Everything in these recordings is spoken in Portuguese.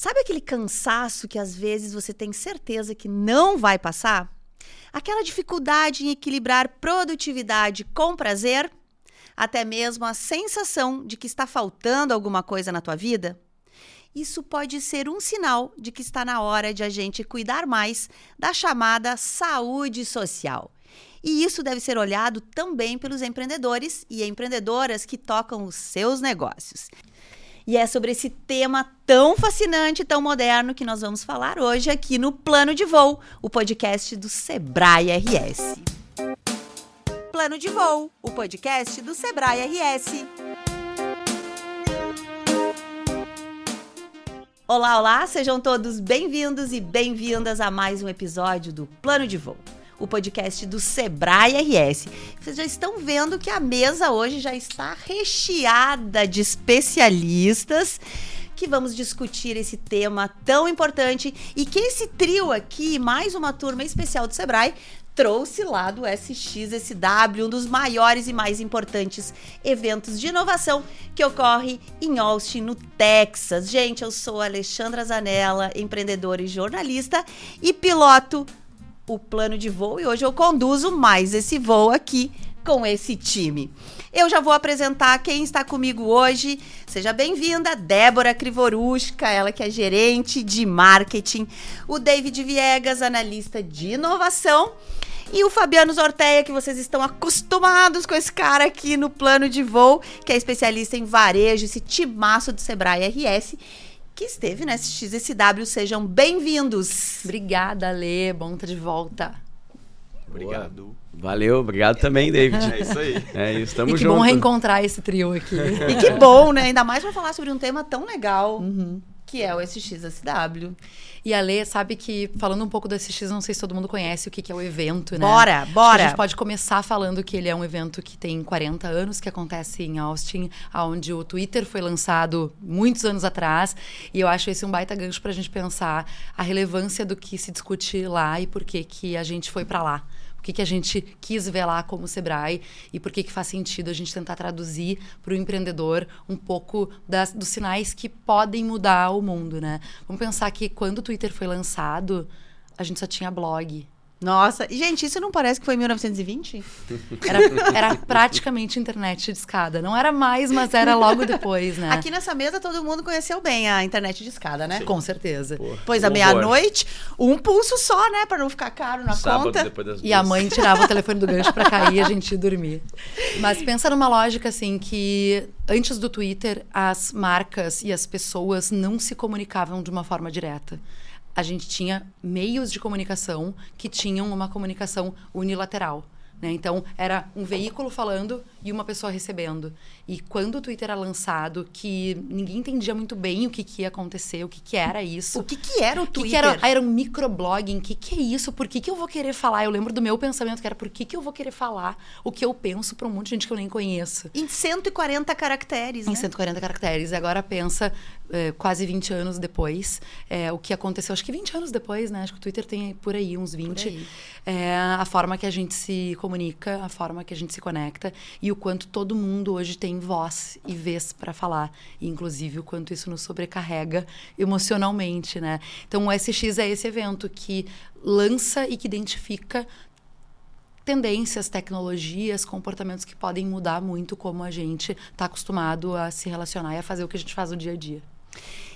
Sabe aquele cansaço que às vezes você tem certeza que não vai passar? Aquela dificuldade em equilibrar produtividade com prazer? Até mesmo a sensação de que está faltando alguma coisa na tua vida? Isso pode ser um sinal de que está na hora de a gente cuidar mais da chamada saúde social. E isso deve ser olhado também pelos empreendedores e empreendedoras que tocam os seus negócios. E é sobre esse tema tão fascinante, tão moderno, que nós vamos falar hoje aqui no Plano de Voo, o podcast do Sebrae RS. Plano de Voo, o podcast do Sebrae RS. Olá, olá, sejam todos bem-vindos e bem-vindas a mais um episódio do Plano de Voo, o podcast do Sebrae RS. Vocês já estão vendo que a mesa hoje já está recheada de especialistas que vamos discutir esse tema tão importante e que esse trio aqui, mais uma turma especial do Sebrae, trouxe lá do SXSW, um dos maiores e mais importantes eventos de inovação que ocorre em Austin, no Texas. Gente, eu sou a Alexandra Zanella, empreendedora e jornalista e piloto o Plano de Voo, e hoje eu conduzo mais esse voo aqui com esse time. Eu já vou apresentar quem está comigo hoje. Seja bem-vinda, Débora Krivorushka, ela que é gerente de marketing, o David Viegas, analista de inovação, e o Fabiano Zorteia, que vocês estão acostumados com esse cara aqui no Plano de Voo, que é especialista em varejo, esse timaço do Sebrae RS, que esteve na SXSW. Sejam bem-vindos. Obrigada, Alê. Bom estar de volta. Obrigado. Valeu, obrigado também, David. É isso aí. É isso, tamo junto. Que bom reencontrar esse trio aqui. E que bom, né? Ainda mais pra falar sobre um tema tão legal, que é o SXSW. E a Alê, sabe que, falando um pouco do SX, não sei se todo mundo conhece o que é o evento, né? Bora! A gente pode começar falando que ele é um evento que tem 40 anos, que acontece em Austin, onde o Twitter foi lançado muitos anos atrás. E eu acho esse um baita gancho pra gente pensar a relevância do que se discute lá e por que a gente foi pra lá. O que a gente quis ver lá como Sebrae e por que faz sentido a gente tentar traduzir para o empreendedor um pouco dos sinais que podem mudar o mundo, né? Vamos pensar que quando o Twitter foi lançado, a gente só tinha blog. Nossa, e gente, isso não parece que foi em 1920? Era praticamente internet de escada. Não era mais, mas era logo depois, né? Aqui nessa mesa todo mundo conheceu bem a internet de escada, né? Sim. Com certeza. Pois à meia-noite, um pulso só, né? Pra não ficar caro na Sábado, conta. Depois das e a mãe tirava o telefone do gancho pra cair e a gente ia dormir. Mas pensa numa lógica assim que antes do Twitter, as marcas e as pessoas não se comunicavam de uma forma direta. A gente tinha meios de comunicação que tinham uma comunicação unilateral, né? Então, era um veículo falando e uma pessoa recebendo. E quando o Twitter era lançado, que ninguém entendia muito bem o que ia acontecer, o que era isso. O que era o Twitter? Era um microblogging. O que é isso? Por que eu vou querer falar? Eu lembro do meu pensamento, que era por que eu vou querer falar o que eu penso para um monte de gente que eu nem conheço. Em 140 caracteres, né? Em 140 caracteres. E agora pensa, quase 20 anos depois, o que aconteceu. Acho que 20 anos depois, né? Acho que o Twitter tem por aí uns 20. A forma que a gente se comunica, a forma que a gente se conecta e o quanto todo mundo hoje tem voz e vez para falar. E, inclusive, o quanto isso nos sobrecarrega emocionalmente, né? Então, o SX é esse evento que lança e que identifica tendências, tecnologias, comportamentos que podem mudar muito como a gente está acostumado a se relacionar e a fazer o que a gente faz no dia a dia.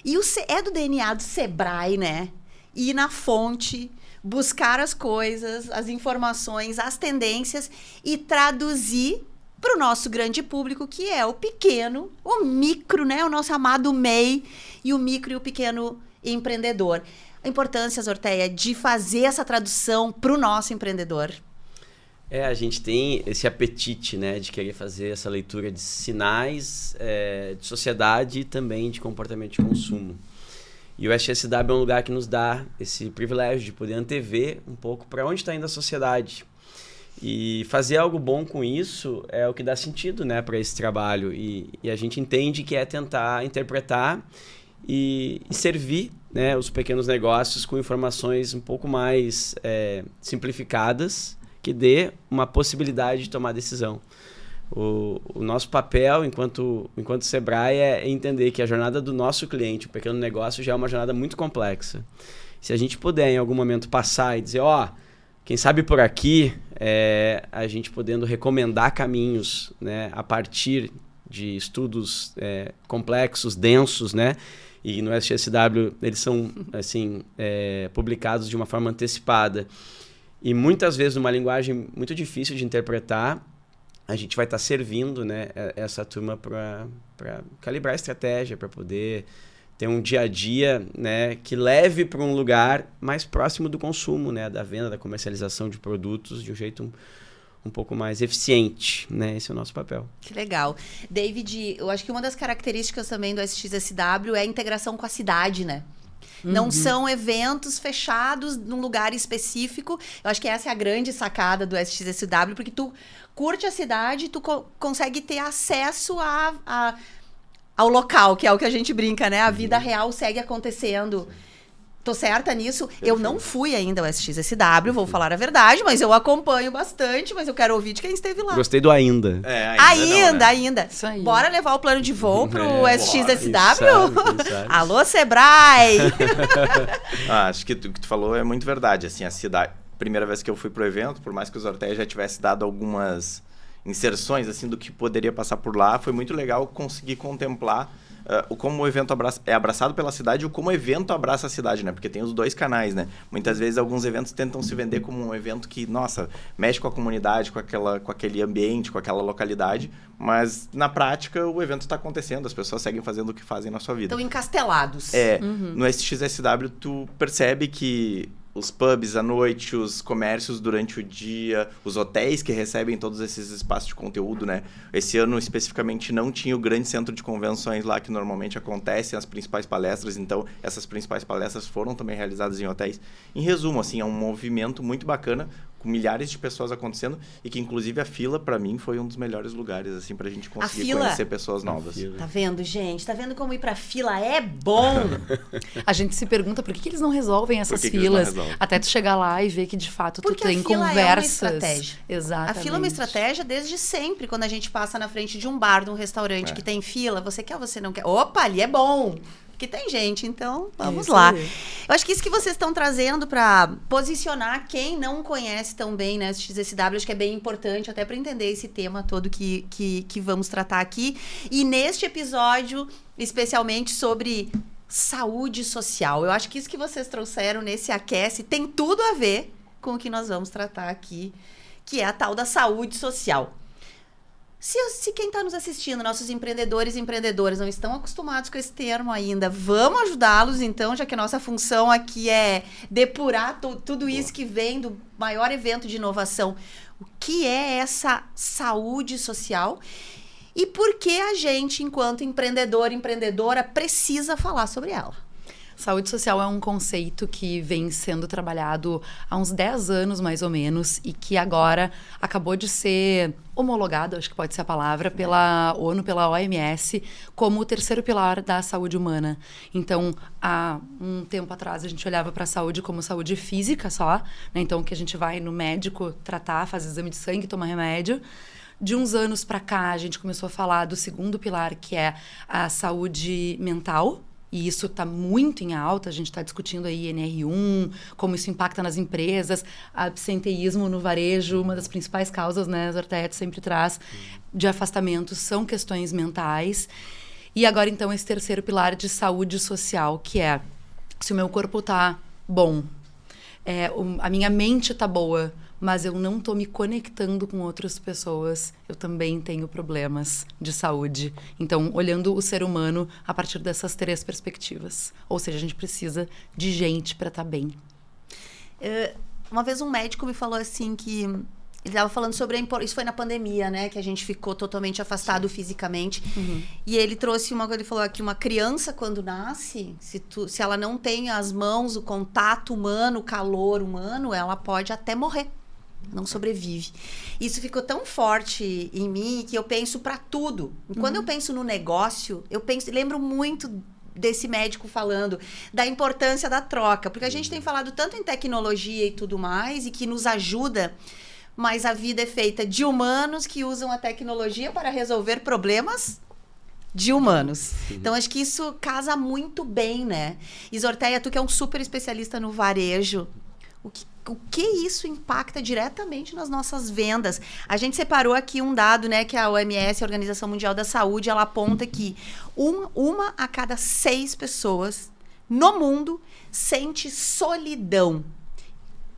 E é do DNA do Sebrae, né? Ir na fonte, buscar as coisas, as informações, as tendências e traduzir para o nosso grande público, que é o pequeno, o micro, né? O nosso amado MEI e o micro e o pequeno empreendedor. A importância, Zorteia, de fazer essa tradução para o nosso empreendedor. A gente tem esse apetite, né, de querer fazer essa leitura de sinais de sociedade e também de comportamento de consumo. E o SXSW é um lugar que nos dá esse privilégio de poder antever um pouco para onde está indo a sociedade. E fazer algo bom com isso é o que dá sentido, né, para esse trabalho. E a gente entende que é tentar interpretar e servir, né, os pequenos negócios com informações um pouco mais simplificadas, que dê uma possibilidade de tomar decisão. O nosso papel enquanto Sebrae é entender que a jornada do nosso cliente, o pequeno negócio, já é uma jornada muito complexa. Se a gente puder em algum momento passar e dizer, quem sabe por aqui, a gente podendo recomendar caminhos, né, a partir de estudos complexos, densos, né? E no SXSW eles são assim, publicados de uma forma antecipada. E muitas vezes numa linguagem muito difícil de interpretar, a gente vai estar servindo, né, essa turma para calibrar a estratégia, para poder ter um dia a dia, né, que leve para um lugar mais próximo do consumo, né, da venda, da comercialização de produtos de um jeito um pouco mais eficiente, né? Esse é o nosso papel. Que legal. David, eu acho que uma das características também do SXSW é a integração com a cidade, né? Não são eventos fechados num lugar específico. Eu acho que essa é a grande sacada do SXSW, porque tu curte a cidade, tu consegue ter acesso ao local, que é o que a gente brinca, né? A vida real segue acontecendo. Tô certa nisso? Perfeito. Eu não fui ainda ao SXSW, vou falar a verdade, mas eu acompanho bastante, mas eu quero ouvir de quem esteve lá. Gostei do ainda. Ainda. Isso aí. Bora levar o plano de voo pro SXSW? Quem sabe. Alô, Sebrae! Acho que o que tu falou é muito verdade. Assim, a cidade... Primeira vez que eu fui pro evento, por mais que o Zortea já tivesse dado algumas inserções assim, do que poderia passar por lá, foi muito legal conseguir contemplar como o evento é abraçado pela cidade e como o evento abraça a cidade, né? Porque tem os dois canais, né? Muitas vezes alguns eventos tentam se vender como um evento que, nossa, mexe com a comunidade, com aquele ambiente, com aquela localidade, mas na prática o evento está acontecendo, as pessoas seguem fazendo o que fazem na sua vida. Estão encastelados. No SXSW tu percebe que os pubs à noite, os comércios durante o dia, os hotéis que recebem todos esses espaços de conteúdo, né? Esse ano, especificamente, não tinha o grande centro de convenções lá que normalmente acontecem as principais palestras, então essas principais palestras foram também realizadas em hotéis. Em resumo, assim, é um movimento muito bacana, com milhares de pessoas acontecendo e que, inclusive, a fila, para mim, foi um dos melhores lugares, assim, pra gente conseguir conhecer pessoas novas. Tá vendo, gente? Tá vendo como ir pra fila é bom? A gente se pergunta por que eles não resolvem essas filas até tu chegar lá e ver que, de fato, tu tem conversas. É uma estratégia. Exatamente. A fila é uma estratégia desde sempre. Quando a gente passa na frente de um bar, de um restaurante que tem fila, você quer ou você não quer? Opa, ali é bom! Que tem gente, então vamos lá. Eu acho que isso que vocês estão trazendo para posicionar quem não conhece tão bem, né, SXSW, acho que é bem importante até para entender esse tema todo que vamos tratar aqui. E neste episódio, especialmente sobre saúde social. Eu acho que isso que vocês trouxeram nesse Aquece tem tudo a ver com o que nós vamos tratar aqui, que é a tal da saúde social. Se quem está nos assistindo, nossos empreendedores e empreendedoras, não estão acostumados com esse termo ainda, vamos ajudá-los, então, já que a nossa função aqui é depurar tudo isso que vem do maior evento de inovação. O que é essa saúde social? E por que a gente, enquanto empreendedor e empreendedora, precisa falar sobre ela? Saúde social é um conceito que vem sendo trabalhado há uns 10 anos, mais ou menos, e que agora acabou de ser homologado, acho que pode ser a palavra, pela ONU, pela OMS, como o terceiro pilar da saúde humana. Então, há um tempo atrás, a gente olhava para a saúde como saúde física só, né? Então, que a gente vai no médico tratar, faz exame de sangue, toma remédio. De uns anos para cá, a gente começou a falar do segundo pilar, que é a saúde mental. E isso está muito em alta, a gente está discutindo aí NR1, como isso impacta nas empresas, absenteísmo no varejo, uma das principais causas, né, Zortea sempre traz, de afastamentos, são questões mentais. E agora, então, esse terceiro pilar de saúde social, que é, se o meu corpo está bom, a minha mente está boa, mas eu não estou me conectando com outras pessoas, eu também tenho problemas de saúde. Então, olhando o ser humano a partir dessas 3 perspectivas. Ou seja, a gente precisa de gente para estar bem. Uma vez um médico me falou assim que... Ele estava falando sobre isso foi na pandemia, né? Que a gente ficou totalmente afastado fisicamente. E ele trouxe ele falou que uma criança, quando nasce, se ela não tem as mãos, o contato humano, o calor humano, ela pode até morrer. Não sobrevive. Isso ficou tão forte em mim que eu penso para tudo. E quando eu penso no negócio, lembro muito desse médico falando da importância da troca. Porque a gente tem falado tanto em tecnologia e tudo mais, e que nos ajuda. mas a vida é feita de humanos que usam a tecnologia para resolver problemas de humanos. Então, acho que isso casa muito bem, né? E Zorteia, tu que é um super especialista no varejo, o que isso impacta diretamente nas nossas vendas? A gente separou aqui um dado, né, que a OMS, a Organização Mundial da Saúde, ela aponta que uma a cada 6 pessoas no mundo sente solidão.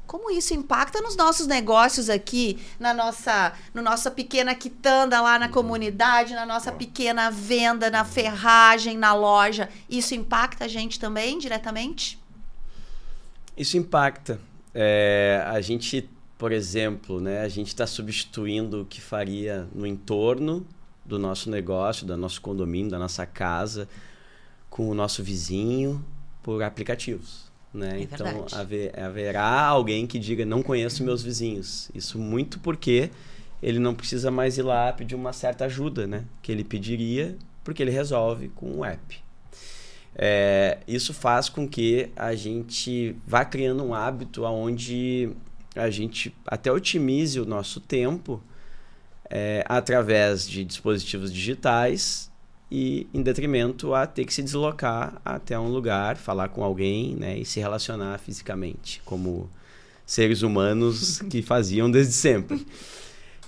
Como isso impacta nos nossos negócios aqui, no nossa pequena quitanda lá na comunidade, na nossa pequena venda, na ferragem, na loja? Isso impacta a gente também, diretamente? Isso impacta. A gente, por exemplo, né, a gente está substituindo o que faria no entorno do nosso negócio, do nosso condomínio, da nossa casa, com o nosso vizinho, por aplicativos. Né? Então, haverá alguém que diga, não conheço meus vizinhos. Isso muito porque ele não precisa mais ir lá pedir uma certa ajuda, né? Que ele pediria, porque ele resolve com o app. Isso faz com que a gente vá criando um hábito onde a gente até otimize o nosso tempo através de dispositivos digitais e em detrimento a ter que se deslocar até um lugar, falar com alguém, né, e se relacionar fisicamente, como seres humanos que faziam desde sempre.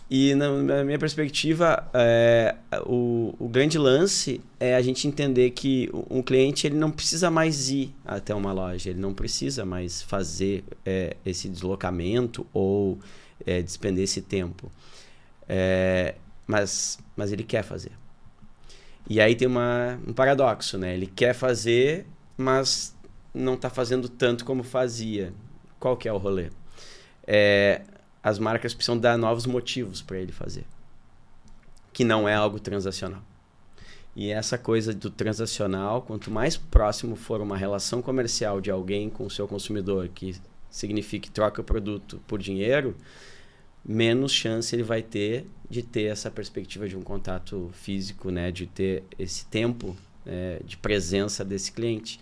E na minha perspectiva, o grande lance é a gente entender que um cliente ele não precisa mais ir até uma loja, ele não precisa mais fazer esse deslocamento ou despender esse tempo. Mas ele quer fazer. E aí tem um paradoxo, né? Ele quer fazer, mas não está fazendo tanto como fazia. Qual que é o rolê? As marcas precisam dar novos motivos para ele fazer, que não é algo transacional. E essa coisa do transacional, quanto mais próximo for uma relação comercial de alguém com o seu consumidor, que signifique troca o produto por dinheiro, menos chance ele vai ter de ter essa perspectiva de um contato físico, né? De ter esse tempo de presença desse cliente.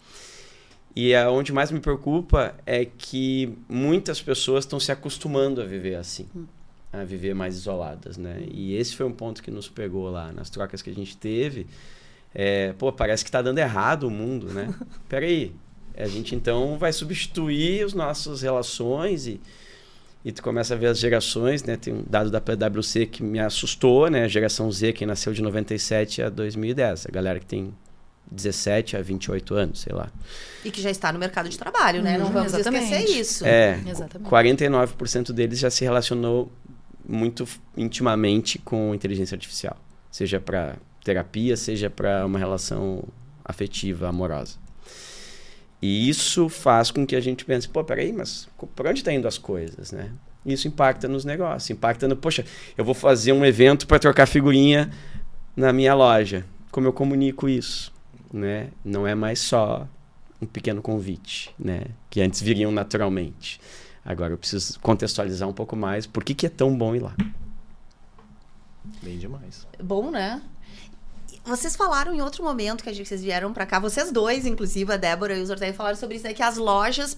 E onde mais me preocupa é que muitas pessoas estão se acostumando a viver assim, a viver mais isoladas, né? E esse foi um ponto que nos pegou lá nas trocas que a gente teve. Parece que está dando errado o mundo, né? Peraí, a gente então vai substituir as nossas relações e tu começa a ver as gerações, né? Tem um dado da PwC que me assustou, né? A geração Z, que nasceu de 97 a 2010, a galera que tem 17 a 28 anos, sei lá. E que já está no mercado de trabalho, né? Não vamos esquecer isso. Exatamente. 49% deles já se relacionou muito intimamente com inteligência artificial. Seja para terapia, seja para uma relação afetiva, amorosa. E isso faz com que a gente pense, peraí, mas por onde está indo as coisas, né? Isso impacta nos negócios, impacta no, eu vou fazer um evento para trocar figurinha na minha loja. Como eu comunico isso? Né? Não é mais só um pequeno convite, né? Que antes viriam naturalmente. Agora eu preciso contextualizar um pouco mais por que é tão bom ir lá. Bem demais. Bom, né? Vocês falaram em outro momento que vocês vieram para cá, vocês dois, inclusive, a Débora e o Zorteia, falaram sobre isso, né? Que as lojas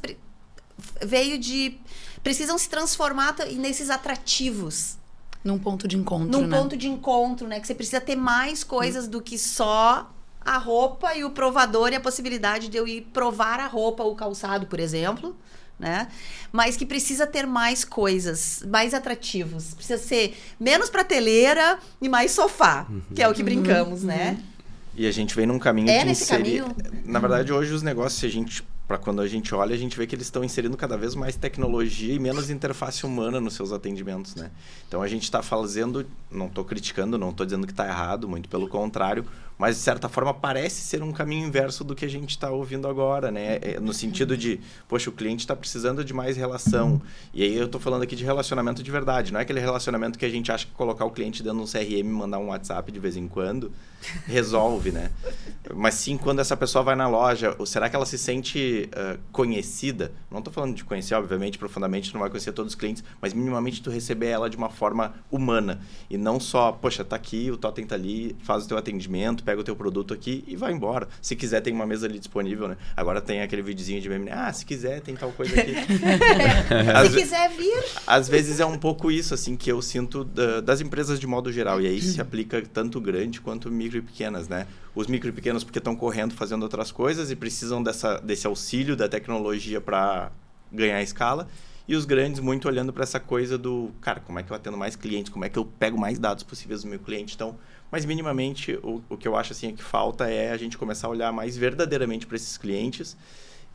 precisam se transformar nesses atrativos. Num ponto de encontro, Num ponto de encontro, né? Que você precisa ter mais coisas do que só a roupa e o provador e a possibilidade de eu ir provar a roupa, o calçado, por exemplo, né? Mas que precisa ter mais coisas, mais atrativos. Precisa ser menos prateleira e mais sofá, que é o que brincamos, né? E a gente vem num caminho de nesse inserir... caminho? Na verdade, hoje os negócios, para quando a gente olha, a gente vê que eles estão inserindo cada vez mais tecnologia e menos interface humana nos seus atendimentos, né? Então a gente está fazendo, não estou criticando, não estou dizendo que está errado, muito pelo contrário, mas de certa forma parece ser um caminho inverso do que a gente está ouvindo agora, né? No sentido de, o cliente está precisando de mais relação. E aí eu estou falando aqui de relacionamento de verdade, não é aquele relacionamento que a gente acha que colocar o cliente dentro de um CRM e mandar um WhatsApp de vez em quando resolve, né? Mas sim, quando essa pessoa vai na loja, será que ela se sente conhecida? Não estou falando de conhecer, obviamente, profundamente, não vai conhecer todos os clientes, mas minimamente tu receber ela de uma forma humana. E não só, tá aqui, o totem tá ali, faz o teu atendimento, pega o teu produto aqui e vai embora. Se quiser, tem uma mesa ali disponível, né? Agora tem aquele videozinho de meme, se quiser, tem tal coisa aqui. Se quiser vir. Às vezes é um pouco isso, assim, que eu sinto das empresas de modo geral. E aí se aplica tanto grande quanto micro e pequenas, né? Os micro e pequenos porque estão correndo, fazendo outras coisas e precisam desse auxílio da tecnologia para ganhar escala. E os grandes muito olhando para essa coisa do, cara, como é que eu atendo mais clientes? Como é que eu pego mais dados possíveis do meu cliente? Então, mas minimamente, o que eu acho assim é que falta é a gente começar a olhar mais verdadeiramente para esses clientes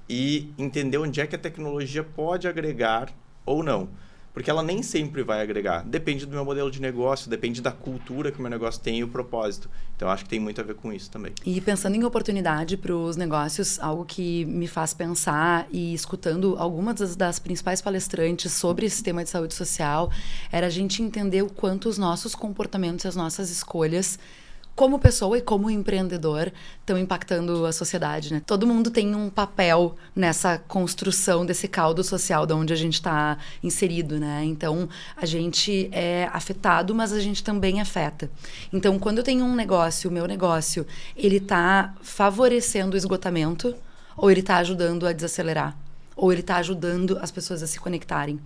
e entender onde é que a tecnologia pode agregar ou não. Porque ela nem sempre vai agregar. Depende do meu modelo de negócio, depende da cultura que o meu negócio tem e o propósito. Então, acho que tem muito a ver com isso também. E pensando em oportunidade para os negócios, algo que me faz pensar e escutando algumas das principais palestrantes sobre esse tema de saúde social, era a gente entender o quanto os nossos comportamentos e as nossas escolhas como pessoa e como empreendedor estão impactando a sociedade, né? Todo mundo tem um papel nessa construção desse caldo social de onde a gente está inserido, né? Então, a gente é afetado, mas a gente também afeta. Então, quando eu tenho um negócio, o meu negócio, ele está favorecendo o esgotamento ou ele está ajudando a desacelerar? Ou ele está ajudando as pessoas a se conectarem?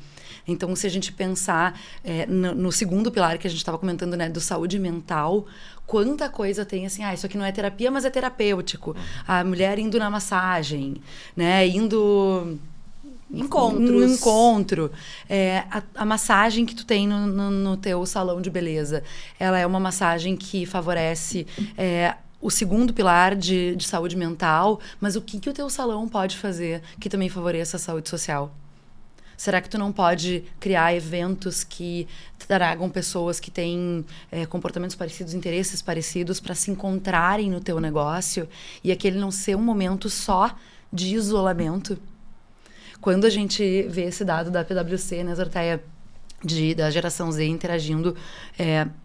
Então, se a gente pensar no segundo pilar que a gente estava comentando, né, do saúde mental, quanta coisa tem assim, isso aqui não é terapia, mas é terapêutico. A mulher indo na massagem, né, indo... No encontro. A massagem que tu tem no teu salão de beleza, ela é uma massagem que favorece... o segundo pilar de saúde mental, mas o que o teu salão pode fazer que também favoreça a saúde social? Será que tu não pode criar eventos que tragam pessoas que têm comportamentos parecidos, interesses parecidos, para se encontrarem no teu negócio e aquele não ser um momento só de isolamento? Quando a gente vê esse dado da PwC, né, Zorteia, da geração Z interagindo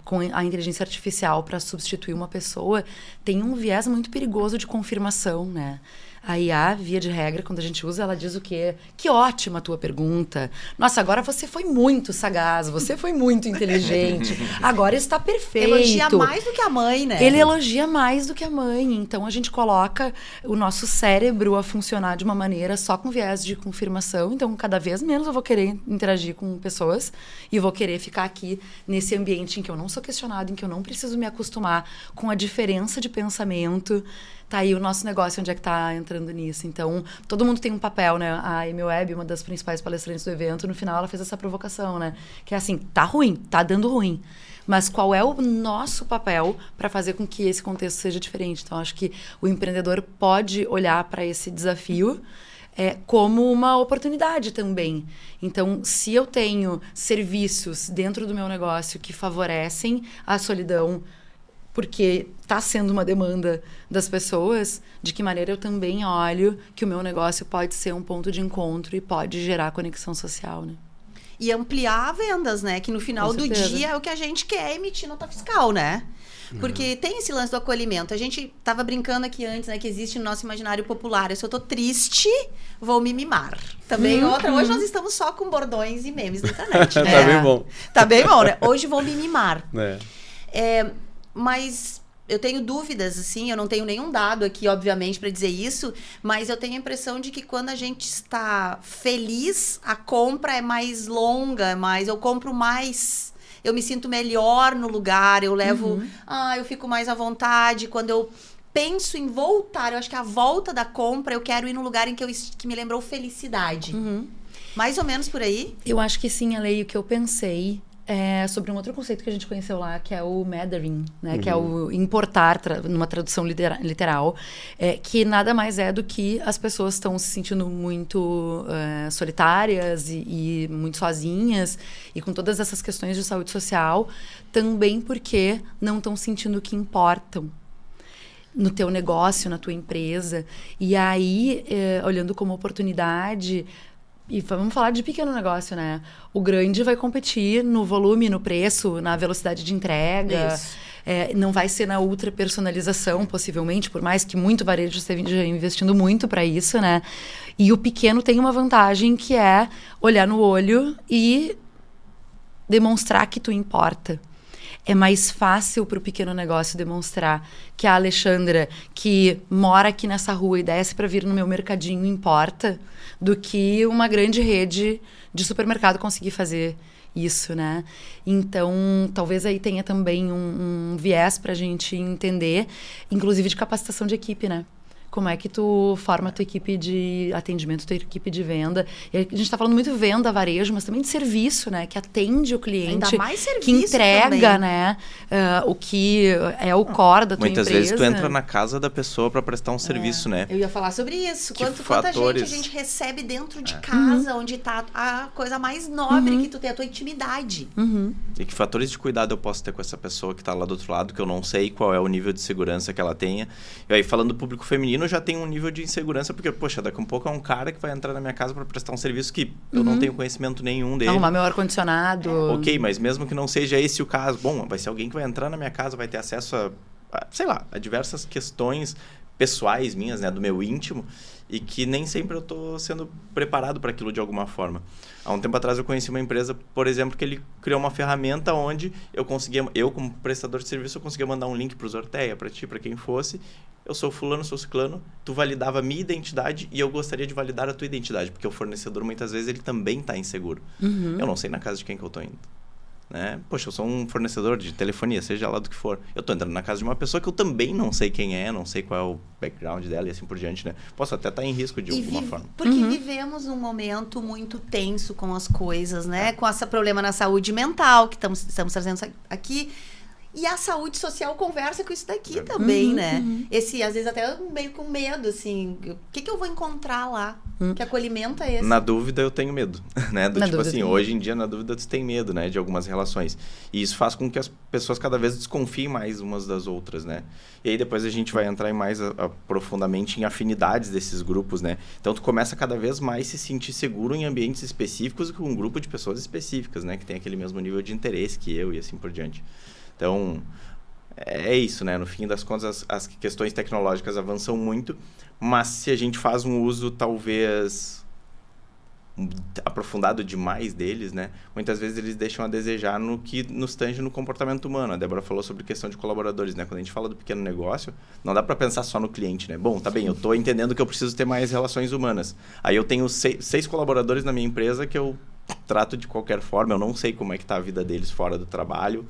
com a inteligência artificial para substituir uma pessoa, tem um viés muito perigoso de confirmação, né? A IA, via de regra, quando a gente usa, ela diz o quê? Que ótima a tua pergunta. Nossa, agora você foi muito sagaz, você foi muito inteligente. Agora está perfeito. Elogia mais do que a mãe, né? Ele elogia mais do que a mãe. Então, a gente coloca o nosso cérebro a funcionar de uma maneira só com viés de confirmação. Então, cada vez menos eu vou querer interagir com pessoas e vou querer ficar aqui nesse ambiente em que eu não sou questionado, em que eu não preciso me acostumar com a diferença de pensamento. Tá aí o nosso negócio, onde é que tá entrando nisso. Então, todo mundo tem um papel, né? A Amy Webb, uma das principais palestrantes do evento, no final ela fez essa provocação, né? Que é assim, tá ruim, tá dando ruim. Mas qual é o nosso papel para fazer com que esse contexto seja diferente? Então, acho que o empreendedor pode olhar para esse desafio como uma oportunidade também. Então, se eu tenho serviços dentro do meu negócio que favorecem a solidão, porque está sendo uma demanda das pessoas, de que maneira eu também olho que o meu negócio pode ser um ponto de encontro e pode gerar conexão social, né? E ampliar vendas, né? Que no final do dia é o que a gente quer emitir nota fiscal, né? Porque tem esse lance do acolhimento. A gente tava brincando aqui antes, né? Que existe no nosso imaginário popular. Se eu tô triste, vou me mimar. Também outra. Hoje nós estamos só com bordões e memes na internet, né? Tá bem bom. Tá bem bom, né? Hoje vou me mimar. Mas eu tenho dúvidas, assim, eu não tenho nenhum dado aqui, obviamente, para dizer isso, mas eu tenho a impressão de que quando a gente está feliz, a compra é mais longa, eu compro mais, eu me sinto melhor no lugar, eu levo, eu fico mais à vontade. Quando eu penso em voltar, eu acho que a volta da compra, eu quero ir num lugar em que me lembrou felicidade. Mais ou menos por aí? Eu acho que sim, Ale, o que eu pensei sobre um outro conceito que a gente conheceu lá, que é o Mandarin, né? Que é o importar, numa tradução literal, que nada mais é do que as pessoas estão se sentindo muito solitárias e muito sozinhas, e com todas essas questões de saúde social, também porque não estão sentindo que importam no teu negócio, na tua empresa. E aí, olhando como oportunidade... E vamos falar de pequeno negócio, né? O grande vai competir no volume, no preço, na velocidade de entrega. Não vai ser na ultra personalização, possivelmente, por mais que muito varejo esteja investindo muito para isso, né? E o pequeno tem uma vantagem que é olhar no olho e demonstrar que tu importa. é mais fácil para o pequeno negócio demonstrar que a Alexandra, que mora aqui nessa rua e desce para vir no meu mercadinho, importa, do que uma grande rede de supermercado conseguir fazer isso, né? Então, talvez aí tenha também um viés para a gente entender, inclusive de capacitação de equipe, né? Como é que tu forma a tua equipe de atendimento, tua equipe de venda. E a gente está falando muito de venda, varejo, mas também de serviço, né? Que atende o cliente. Ainda mais serviço que entrega, também. né? O que é o core da tua Muitas empresa. vezes tu entra na casa da pessoa para prestar um serviço, né? Eu ia falar sobre isso. Que Quanta fatores... gente a gente recebe dentro de casa, onde tá a coisa mais nobre que tu tem, a tua intimidade. E que fatores de cuidado eu posso ter com essa pessoa que está lá do outro lado, que eu não sei qual é o nível de segurança que ela tenha. E aí, falando do público feminino, já tem um nível de insegurança, porque, poxa, daqui a um pouco é um cara que vai entrar na minha casa para prestar um serviço que eu não tenho conhecimento nenhum dele. Arrumar meu ar-condicionado. Ok, mas mesmo que não seja esse o caso, bom, vai ser alguém que vai entrar na minha casa, vai ter acesso a sei lá, a diversas questões pessoais minhas, né, do meu íntimo, e que nem sempre eu estou sendo preparado para aquilo de alguma forma. Há um tempo atrás eu conheci uma empresa, por exemplo, que ele criou uma ferramenta onde eu como prestador de serviço, eu conseguia mandar um link para o Zorteia, para ti, para quem fosse. Eu sou fulano, sou ciclano, tu validava a minha identidade e eu gostaria de validar a tua identidade, porque o fornecedor, muitas vezes, ele também está inseguro. Eu não sei na casa de quem que eu estou indo. Né? Poxa, eu sou um fornecedor de telefonia, seja lá do que for. Eu estou entrando na casa de uma pessoa que eu também não sei quem é, não sei qual é o background dela e assim por diante, né? Posso até estar em risco de alguma forma. Porque vivemos um momento muito tenso com as coisas, né? Com esse problema na saúde mental que estamos trazendo aqui. E a saúde social conversa com isso daqui também, né? Esse, às vezes, até meio com medo, assim. O que eu vou encontrar lá? Que acolhimento é esse? Na dúvida, eu tenho medo, né? Na tipo dúvida, assim, hoje em dia, na dúvida, tu tem medo, né? De algumas relações. E isso faz com que as pessoas cada vez desconfiem mais umas das outras, né? E aí, depois a gente vai entrar mais profundamente em afinidades desses grupos, né? Então, tu começa cada vez mais se sentir seguro em ambientes específicos com um grupo de pessoas específicas, né? Que tem aquele mesmo nível de interesse que eu e assim por diante. Então, é isso, né? No fim das contas, as questões tecnológicas avançam muito, mas se a gente faz um uso, talvez, aprofundado demais deles, né? Muitas vezes eles deixam a desejar no que nos tange no comportamento humano. A Débora falou sobre questão de colaboradores, né? Quando a gente fala do pequeno negócio, não dá para pensar só no cliente, né? Bom, tá bem, eu tô entendendo que eu preciso ter mais relações humanas. Aí eu tenho seis colaboradores na minha empresa que eu trato de qualquer forma, eu não sei como é que tá a vida deles fora do trabalho.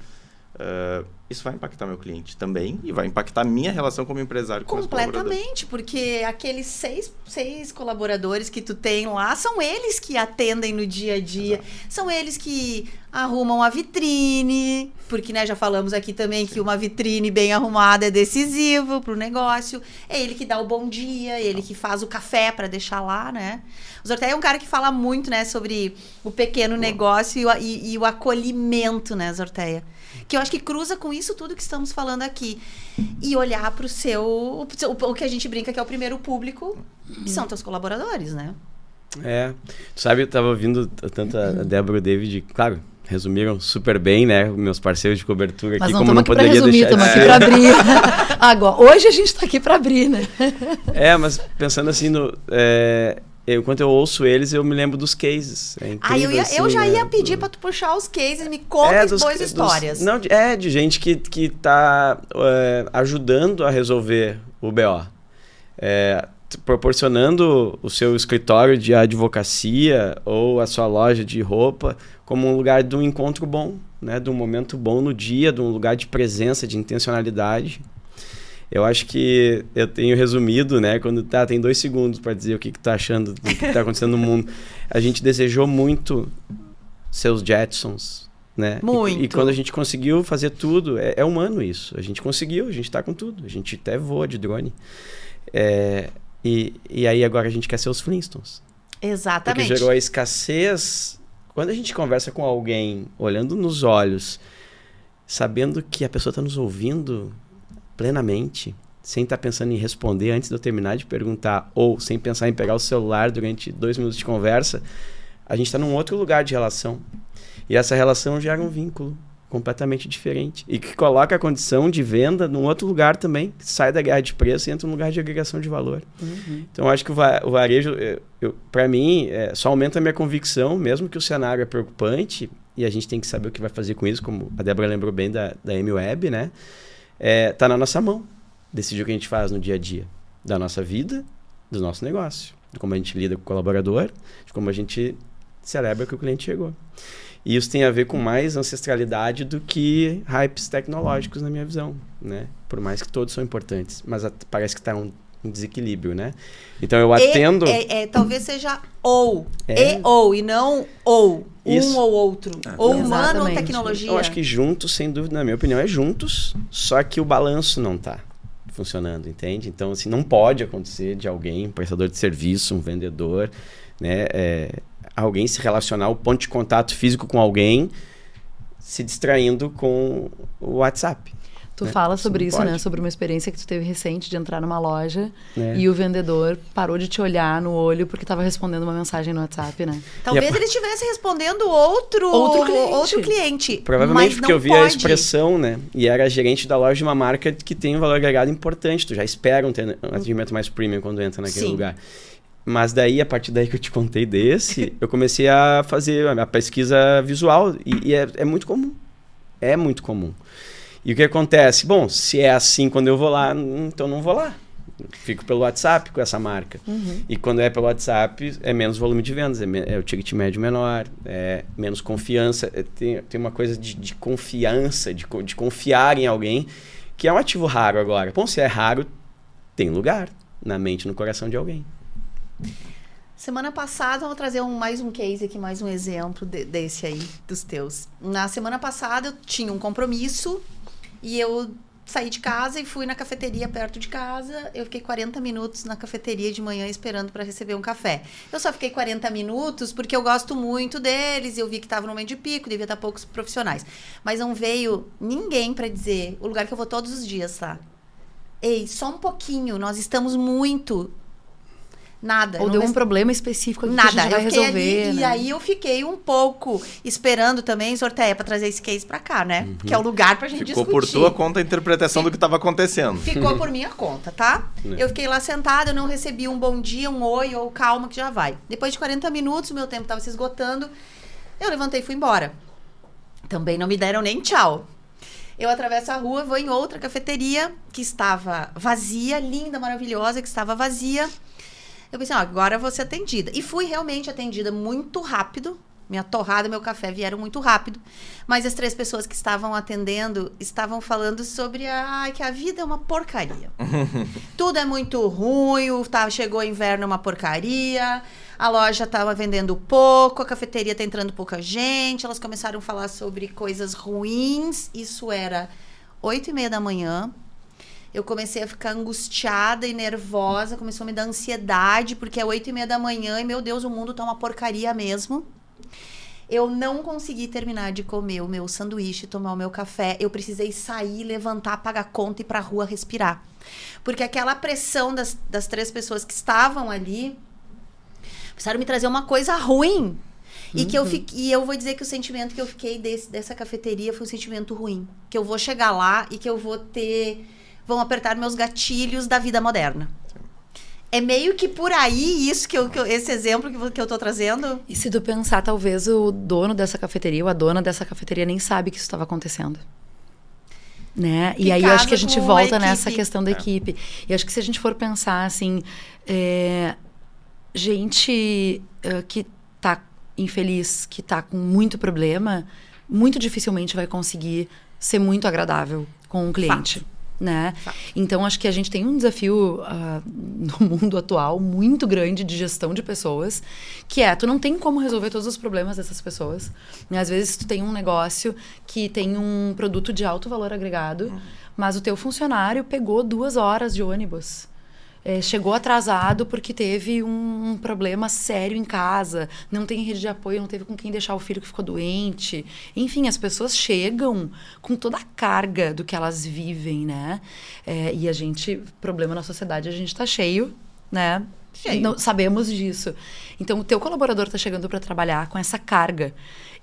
Isso vai impactar meu cliente também e vai impactar minha relação como empresário com os colaboradores. Completamente, porque aqueles seis colaboradores que tu tem lá são eles que atendem no dia a dia. Exato. São eles que arrumam a vitrine, porque, né, já falamos aqui também que uma vitrine bem arrumada é decisivo pro negócio. É ele que dá o bom dia, ele que faz o café para deixar lá, né? O Zorteia é um cara que fala muito, né, sobre o pequeno negócio e o acolhimento, né, Zorteia? Que eu acho que cruza com isso tudo que estamos falando aqui. E olhar para o que a gente brinca que é o primeiro público, que são teus colaboradores, né? Tu sabe, eu tava ouvindo tanto a Débora e o David, claro, resumiram super bem, né? Meus parceiros de cobertura aqui, como não poderia deixar... Estamos aqui para abrir. Agora, hoje a gente está aqui para abrir, né? Mas pensando assim enquanto eu ouço eles, eu me lembro dos cases. É incrível, eu já ia pedir para tu puxar os cases, me conta boas histórias. De gente que tá ajudando a resolver o BO. Proporcionando o seu escritório de advocacia ou a sua loja de roupa como um lugar de um encontro bom, né? De um momento bom no dia, de um lugar de presença, de intencionalidade. Eu acho que eu tenho resumido, né? Quando tem 2 segundos para dizer o que tá achando do que tá acontecendo no mundo. A gente desejou muito seus Jetsons, né? Muito. E quando a gente conseguiu fazer tudo, é humano isso. A gente conseguiu, a gente tá com tudo. A gente até voa de drone. E aí agora a gente quer ser os Flintstones. Exatamente. Porque gerou a escassez. Quando a gente conversa com alguém, olhando nos olhos, sabendo que a pessoa está nos ouvindo plenamente, sem estar pensando em responder antes de eu terminar de perguntar, ou sem pensar em pegar o celular durante 2 minutos de conversa, a gente está num outro lugar de relação. E essa relação gera um vínculo completamente diferente. E que coloca a condição de venda num outro lugar também, que sai da guerra de preço e entra num lugar de agregação de valor. Então, eu acho que o varejo, para mim, só aumenta a minha convicção, mesmo que o cenário é preocupante, e a gente tem que saber o que vai fazer com isso, como a Débora lembrou bem da MWeb, né? Tá na nossa mão decidir o que a gente faz no dia a dia da nossa vida, do nosso negócio, de como a gente lida com o colaborador, de como a gente celebra que o cliente chegou. E isso tem a ver com mais ancestralidade do que hypes tecnológicos, na minha visão, né? Por mais que todos são importantes, mas parece que está um desequilíbrio, né? Então eu atendo... talvez seja ou, e não ou. Isso. Um ou outro. Ou humano ou Exatamente. tecnologia. Eu acho que juntos, sem dúvida, na minha opinião, é juntos, só que o balanço não está funcionando, entende? Então, assim, não pode acontecer de alguém, um prestador de serviço, um vendedor, né? Alguém se relacionar, o ponto de contato físico com alguém, se distraindo com o WhatsApp. Tu fala sobre isso, pode. né? Sobre uma experiência que tu teve recente de entrar numa loja É. e o vendedor parou de te olhar no olho porque estava respondendo uma mensagem no WhatsApp, né? Talvez ele estivesse respondendo outro cliente. Provavelmente mas porque não eu vi pode. a expressão, né? E era gerente da loja de uma marca que tem um valor agregado importante. Tu já espera um atendimento mais premium quando entra naquele Sim. lugar. Mas daí, a partir daí que eu te contei desse, eu comecei a fazer a pesquisa visual. E é muito comum. É muito comum. E o que acontece? Bom, se é assim quando eu vou lá, então não vou lá. Fico pelo WhatsApp com essa marca. E quando é pelo WhatsApp, é menos volume de vendas, é o ticket médio menor, é menos confiança. Tem uma coisa de confiança, de confiar em alguém, que é um ativo raro agora. Bom, se é raro, tem lugar na mente, no coração de alguém. Semana passada, vamos trazer mais um case aqui, mais um exemplo desse aí, dos teus. Na semana passada, eu tinha um compromisso e eu saí de casa e fui na cafeteria perto de casa. Eu fiquei 40 minutos na cafeteria de manhã esperando para receber um café. Eu só fiquei 40 minutos porque eu gosto muito deles. Eu vi que estava no momento de pico, devia estar poucos profissionais. Mas não veio ninguém para dizer o lugar que eu vou todos os dias, tá? Ei, só um pouquinho, nós estamos muito... Nada. Ou deu um problema específico aqui que a gente vai fiquei resolver, ali, né? E aí eu fiquei um pouco esperando também, Sorteia, para trazer esse case para cá, né? Que é o lugar pra gente Ficou discutir. por tua conta a interpretação do que estava acontecendo. Ficou por minha conta, tá? Eu fiquei lá sentada, eu não recebi um bom dia, um oi ou calma que já vai. Depois de 40 minutos, o meu tempo tava se esgotando. Eu levantei e fui embora. Também não me deram nem tchau. Eu atravesso a rua, vou em outra cafeteria que estava vazia, linda, maravilhosa, que estava vazia. Eu pensei, agora eu vou ser atendida. E fui realmente atendida muito rápido. Minha torrada e meu café vieram muito rápido. Mas as 3 pessoas que estavam atendendo estavam falando sobre que a vida é uma porcaria. Tudo é muito ruim, chegou o inverno, é uma porcaria. A loja estava vendendo pouco, a cafeteria está entrando pouca gente. Elas começaram a falar sobre coisas ruins. Isso era 8h30 da manhã. Eu comecei a ficar angustiada e nervosa, começou a me dar ansiedade, porque é 8h30 da manhã e, meu Deus, o mundo tá uma porcaria mesmo. Eu não consegui terminar de comer o meu sanduíche, tomar o meu café. Eu precisei sair, levantar, pagar a conta e ir pra rua respirar. Porque aquela pressão das 3 pessoas que estavam ali precisaram me trazer uma coisa ruim. E eu vou dizer que o sentimento que eu fiquei dessa cafeteria foi um sentimento ruim. Que eu vou chegar lá e que eu vão apertar meus gatilhos da vida moderna. É meio que por aí isso esse exemplo que eu tô trazendo. E se tu pensar, talvez o dono dessa cafeteria ou a dona dessa cafeteria nem sabe que isso estava acontecendo. Né? E aí eu acho que a gente volta nessa questão da equipe. E acho que se a gente for pensar assim, gente que tá infeliz, que tá com muito problema, muito dificilmente vai conseguir ser muito agradável com um cliente. Fato. Né? Então, acho que a gente tem um desafio no mundo atual muito grande de gestão de pessoas, que tu não tem como resolver todos os problemas dessas pessoas. E, às vezes, tu tem um negócio que tem um produto de alto valor agregado, mas o teu funcionário pegou 2 horas de ônibus. Chegou atrasado porque teve um problema sério em casa, não tem rede de apoio, não teve com quem deixar o filho que ficou doente. Enfim, as pessoas chegam com toda a carga do que elas vivem, né? E a gente, problema na sociedade, a gente tá cheio, né? Não, sabemos disso. Então, o teu colaborador está chegando para trabalhar com essa carga.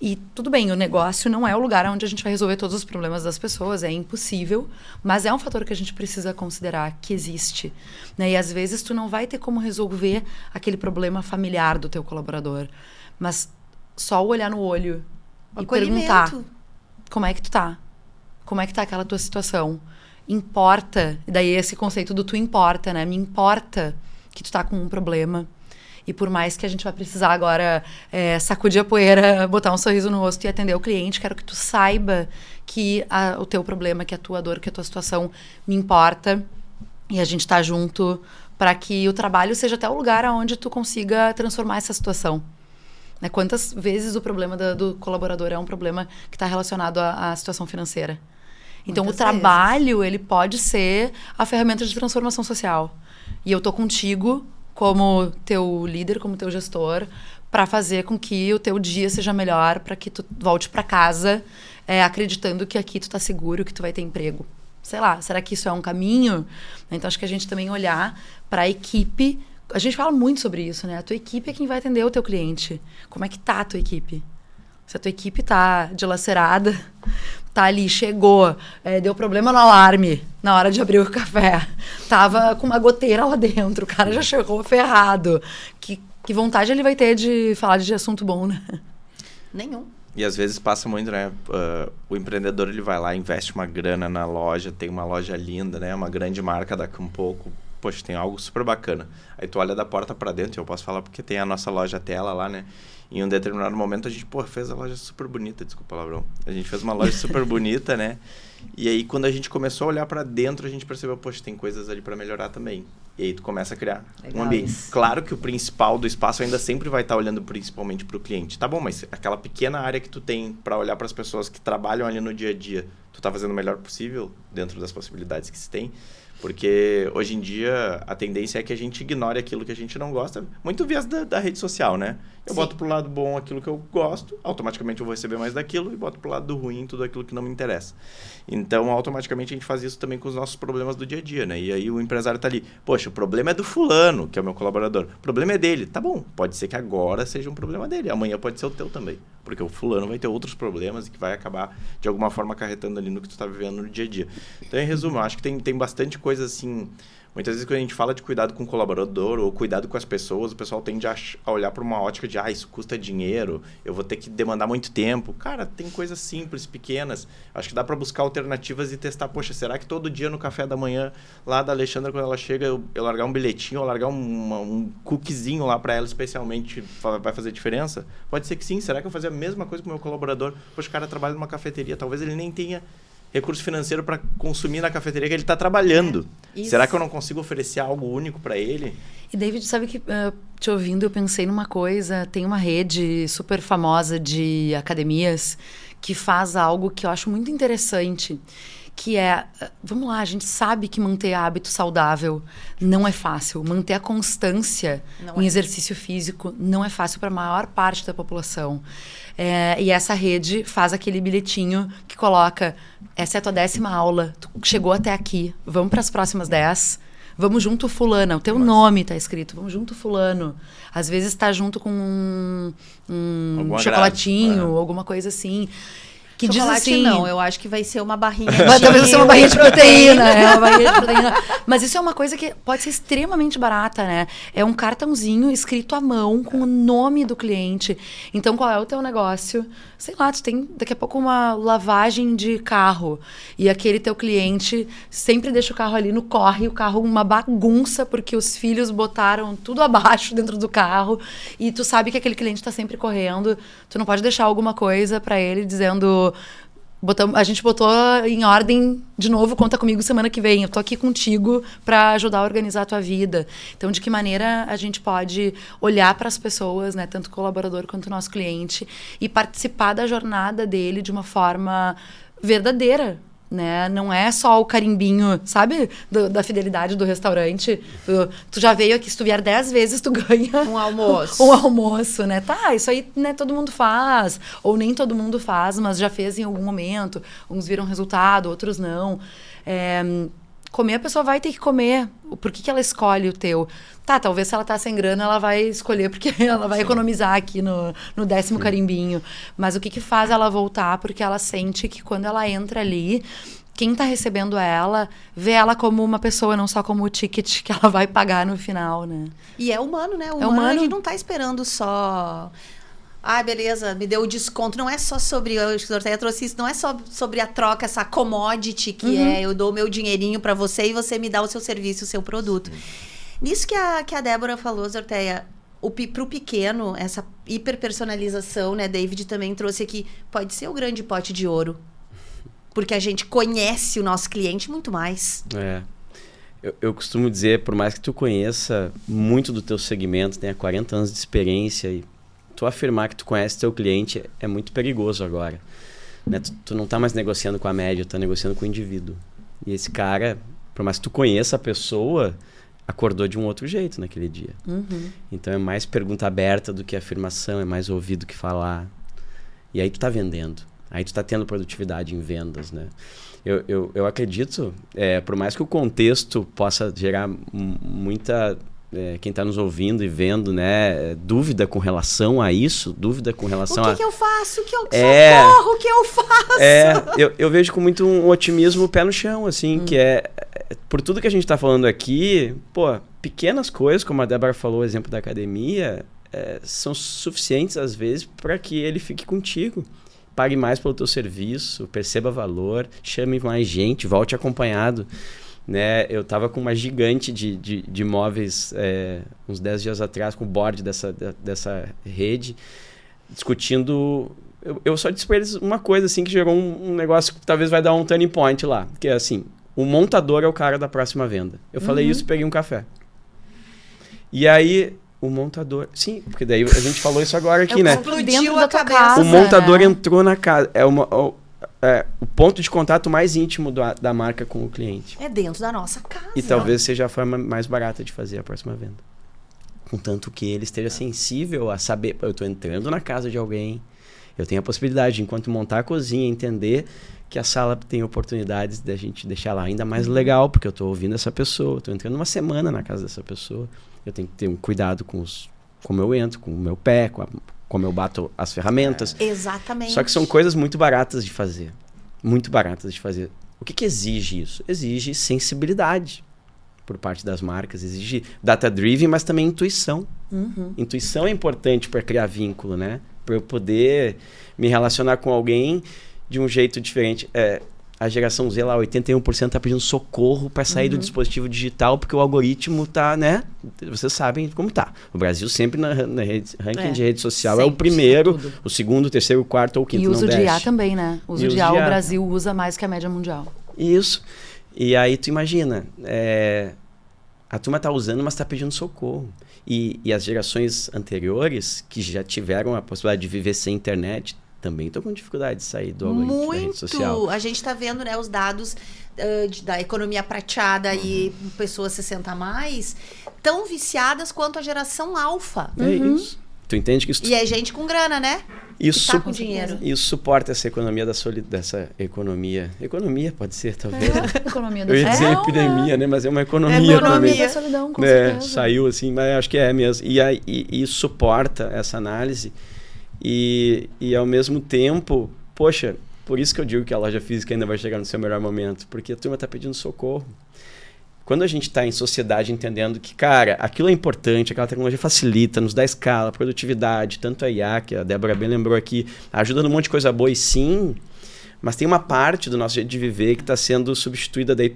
E tudo bem, o negócio não é o lugar onde a gente vai resolver todos os problemas das pessoas, é impossível, mas é um fator que a gente precisa considerar que existe. Né? E às vezes tu não vai ter como resolver aquele problema familiar do teu colaborador, mas só o olhar no olho e perguntar como é que tu tá? Como é que tá aquela tua situação? Importa, daí esse conceito do tu importa, né? Me importa que tu tá com um problema. E por mais que a gente vai precisar agora sacudir a poeira, botar um sorriso no rosto e atender o cliente, quero que tu saiba que o teu problema, que a tua dor, que a tua situação me importa. E a gente tá junto para que o trabalho seja até o lugar onde tu consiga transformar essa situação. Né? Quantas vezes o problema do colaborador é um problema que está relacionado à situação financeira? Então, o trabalho, ele pode ser a ferramenta de transformação social. E eu tô contigo como teu líder, como teu gestor, para fazer com que o teu dia seja melhor, para que tu volte para casa acreditando que aqui tu tá seguro, que tu vai ter emprego. Sei lá, será que isso é um caminho? Então, acho que a gente também olhar para a equipe. A gente fala muito sobre isso, né? A tua equipe é quem vai atender o teu cliente. Como é que tá a tua equipe? Se a tua equipe tá dilacerada, tá ali, chegou, deu problema no alarme na hora de abrir o café, tava com uma goteira lá dentro, o cara já chegou ferrado. Que vontade ele vai ter de falar de assunto bom, né? Nenhum. E às vezes passa muito, né? O empreendedor, ele vai lá, investe uma grana na loja, tem uma loja linda, né? Uma grande marca daqui um pouco. Poxa, tem algo super bacana. Aí tu olha da porta para dentro, eu posso falar porque tem a nossa loja tela lá, né? Em um determinado momento a gente, fez a loja super bonita, desculpa o palavrão. A gente fez uma loja super bonita, né? E aí quando a gente começou a olhar para dentro, a gente percebeu, tem coisas ali para melhorar também. E aí tu começa a criar um ambiente. Isso. Claro que o principal do espaço ainda sempre vai estar olhando principalmente para o cliente. Tá bom, mas aquela pequena área que tu tem para olhar para as pessoas que trabalham ali no dia a dia, tu tá fazendo o melhor possível dentro das possibilidades que se tem? Porque hoje em dia a tendência é que a gente ignore aquilo que a gente não gosta, muito viés da rede social, né? Eu boto pro lado bom aquilo que eu gosto, automaticamente eu vou receber mais daquilo, e boto pro lado do ruim tudo aquilo que não me interessa. Então, automaticamente a gente faz isso também com os nossos problemas do dia a dia, né? E aí o empresário tá ali, o problema é do fulano, que é o meu colaborador. O problema é dele. Tá bom, pode ser que agora seja um problema dele, amanhã pode ser o teu também. Porque o fulano vai ter outros problemas e que vai acabar, de alguma forma, acarretando ali no que tu tá vivendo no dia a dia. Então, em resumo, eu acho que tem bastante coisa assim. Muitas vezes quando a gente fala de cuidado com o colaborador ou cuidado com as pessoas, o pessoal tende a olhar para uma ótica de isso custa dinheiro, eu vou ter que demandar muito tempo. Cara, tem coisas simples, pequenas. Acho que dá para buscar alternativas e testar. Será que todo dia no café da manhã, lá da Alexandra, quando ela chega, eu largar um bilhetinho, ou largar um cookiezinho lá para ela especialmente, vai fazer diferença? Pode ser que sim. Será que eu fazer a mesma coisa com o meu colaborador? O cara trabalha numa cafeteria, talvez ele nem tenha recurso financeiro para consumir na cafeteria que ele está trabalhando. Será que eu não consigo oferecer algo único para ele? E David, sabe que te ouvindo eu pensei numa coisa, tem uma rede super famosa de academias que faz algo que eu acho muito interessante, que vamos lá, a gente sabe que manter hábito saudável não é fácil, manter a constância em exercício físico não é fácil para a maior parte da população. E essa rede faz aquele bilhetinho que coloca, essa é a tua 10ª aula, tu chegou até aqui, vamos para as próximas 10, vamos junto fulana, o teu nome tá escrito, vamos junto fulano. Às vezes tá junto com um chocolatinho, alguma coisa assim. Que chocolate diz assim, não, eu acho que vai ser uma barrinha talvez ser uma barrinha de proteína, uma barrinha de proteína. Mas isso é uma coisa que pode ser extremamente barata, né? É um cartãozinho escrito à mão com o nome do cliente. Então, qual é o teu negócio? Sei lá, tu tem daqui a pouco uma lavagem de carro e aquele teu cliente sempre deixa o carro ali no corre, o carro uma bagunça porque os filhos botaram tudo abaixo dentro do carro e tu sabe que aquele cliente tá sempre correndo. Tu não pode deixar alguma coisa para ele dizendo... A gente botou em ordem de novo, conta comigo semana que vem. Eu tô aqui contigo para ajudar a organizar a tua vida. Então, de que maneira a gente pode olhar para as pessoas, né, tanto o colaborador quanto o nosso cliente, e participar da jornada dele de uma forma verdadeira, né? Não é só o carimbinho, sabe? Da fidelidade do restaurante. Tu já veio aqui, se tu vier 10 vezes, tu ganha um almoço. Um almoço, né? Tá, isso aí, né, todo mundo faz. Ou nem todo mundo faz, mas já fez em algum momento. Uns viram resultado, outros não. Comer, a pessoa vai ter que comer. Por que ela escolhe o teu? Tá, talvez se ela tá sem grana, ela vai escolher porque ela vai economizar aqui no 10º carimbinho. Mas o que faz ela voltar? Porque ela sente que quando ela entra ali, quem tá recebendo ela, vê ela como uma pessoa, não só como o ticket que ela vai pagar no final, né? E é humano, né? Humano. A gente não tá esperando só... Ah, beleza, me deu o desconto. Não é só sobre, eu acho que a Orteia trouxe isso, não é só sobre a troca, essa commodity que eu dou o meu dinheirinho pra você e você me dá o seu serviço, o seu produto. Nisso que a Débora falou, Orteia, pro pequeno, essa hiperpersonalização, né, David também trouxe aqui, pode ser o grande pote de ouro. Porque a gente conhece o nosso cliente muito mais. Eu costumo dizer, por mais que tu conheça muito do teu segmento, tenha 40 anos de experiência e tu afirmar que tu conhece teu cliente é muito perigoso agora. Né? Tu não tá mais negociando com a média, tu tá negociando com o indivíduo. E esse cara, por mais que tu conheça a pessoa, acordou de um outro jeito naquele dia. Então é mais pergunta aberta do que afirmação, é mais ouvir do que falar. E aí tu tá vendendo. Aí tu tá tendo produtividade em vendas, né? Eu acredito, por mais que o contexto possa gerar muita... quem está nos ouvindo e vendo, né, dúvida com relação a isso, dúvida com relação a... O que eu faço? Socorro, o que eu faço? Eu vejo com muito um otimismo pé no chão, assim, que por tudo que a gente está falando aqui, pequenas coisas, como a Débora falou, o exemplo da academia, são suficientes, às vezes, para que ele fique contigo. Pague mais pelo teu serviço, perceba valor, chame mais gente, volte acompanhado. Né? Eu estava com uma gigante de imóveis uns 10 dias atrás, com o board dessa rede, discutindo... Eu só disse para eles uma coisa assim, que gerou um negócio que talvez vai dar um turning point lá, que é assim, o montador é o cara da próxima venda. Eu falei isso e peguei um café. E aí... O montador... Sim, porque daí a gente falou isso agora aqui, né? Explodiu a cabeça. O montador entrou na casa. O ponto de contato mais íntimo da marca com o cliente. É dentro da nossa casa. E talvez seja a forma mais barata de fazer a próxima venda. Contanto que ele esteja sensível a saber... Eu estou entrando na casa de alguém. Eu tenho a possibilidade, de, enquanto montar a cozinha, entender que a sala tem oportunidades de a gente deixar lá ainda mais legal, porque eu estou ouvindo essa pessoa. Estou entrando uma semana na casa dessa pessoa. Eu tenho que ter um cuidado com como eu entro, com o meu pé, como eu bato as ferramentas. Exatamente. Só que são coisas muito baratas de fazer. Muito baratas de fazer. O que exige isso? Exige sensibilidade por parte das marcas. Exige data-driven, mas também intuição. Intuição é importante para criar vínculo, né? Para eu poder me relacionar com alguém de um jeito diferente. A geração Z lá, 81% está pedindo socorro para sair do dispositivo digital, porque o algoritmo tá, né? Vocês sabem como tá. O Brasil sempre na ranking de rede social é o primeiro, o segundo, o terceiro, o quarto ou o quinto. E uso de IA também, né? O Brasil usa mais que a média mundial. Isso. E aí tu imagina, a turma tá usando, mas tá pedindo socorro. E as gerações anteriores, que já tiveram a possibilidade de viver sem internet, também estou com dificuldade de sair do algoritmo da rede social. A gente está vendo, né, os dados da economia prateada e pessoas 60 a mais tão viciadas quanto a geração alfa. É isso. Tu entende que isso... E é gente com grana, né? Isso, que tá com dinheiro. Isso suporta essa economia dessa economia. Economia pode ser, talvez. Economia da Eu ia dizer epidemia, né? Mas é uma economia também. Da solidão, com certeza. Saiu assim, mas acho que é mesmo. E isso suporta essa análise. E ao mesmo tempo, poxa, por isso que eu digo que a loja física ainda vai chegar no seu melhor momento, porque a turma está pedindo socorro. Quando a gente está em sociedade entendendo que, cara, aquilo é importante, aquela tecnologia facilita, nos dá escala, produtividade, tanto a IA, que a Débora bem lembrou aqui, ajuda num monte de coisa boa, e sim, mas tem uma parte do nosso jeito de viver que está sendo substituída. Daí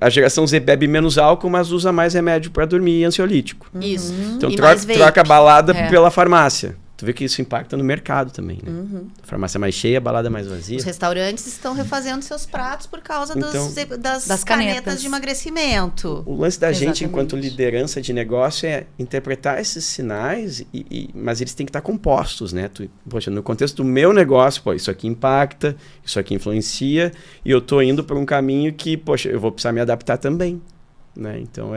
a geração Z bebe menos álcool, mas usa mais remédio para dormir e ansiolítico. Isso. Então troca a balada pela farmácia. Tu vê que isso impacta no mercado também, né? A farmácia mais cheia, a balada mais vazia. Os restaurantes estão refazendo seus pratos por causa das canetas de emagrecimento. O lance da gente, enquanto liderança de negócio, é interpretar esses sinais, mas eles têm que estar compostos, né? Poxa, no contexto do meu negócio, isso aqui impacta, isso aqui influencia, e eu estou indo por um caminho que, poxa, eu vou precisar me adaptar também, né? Então,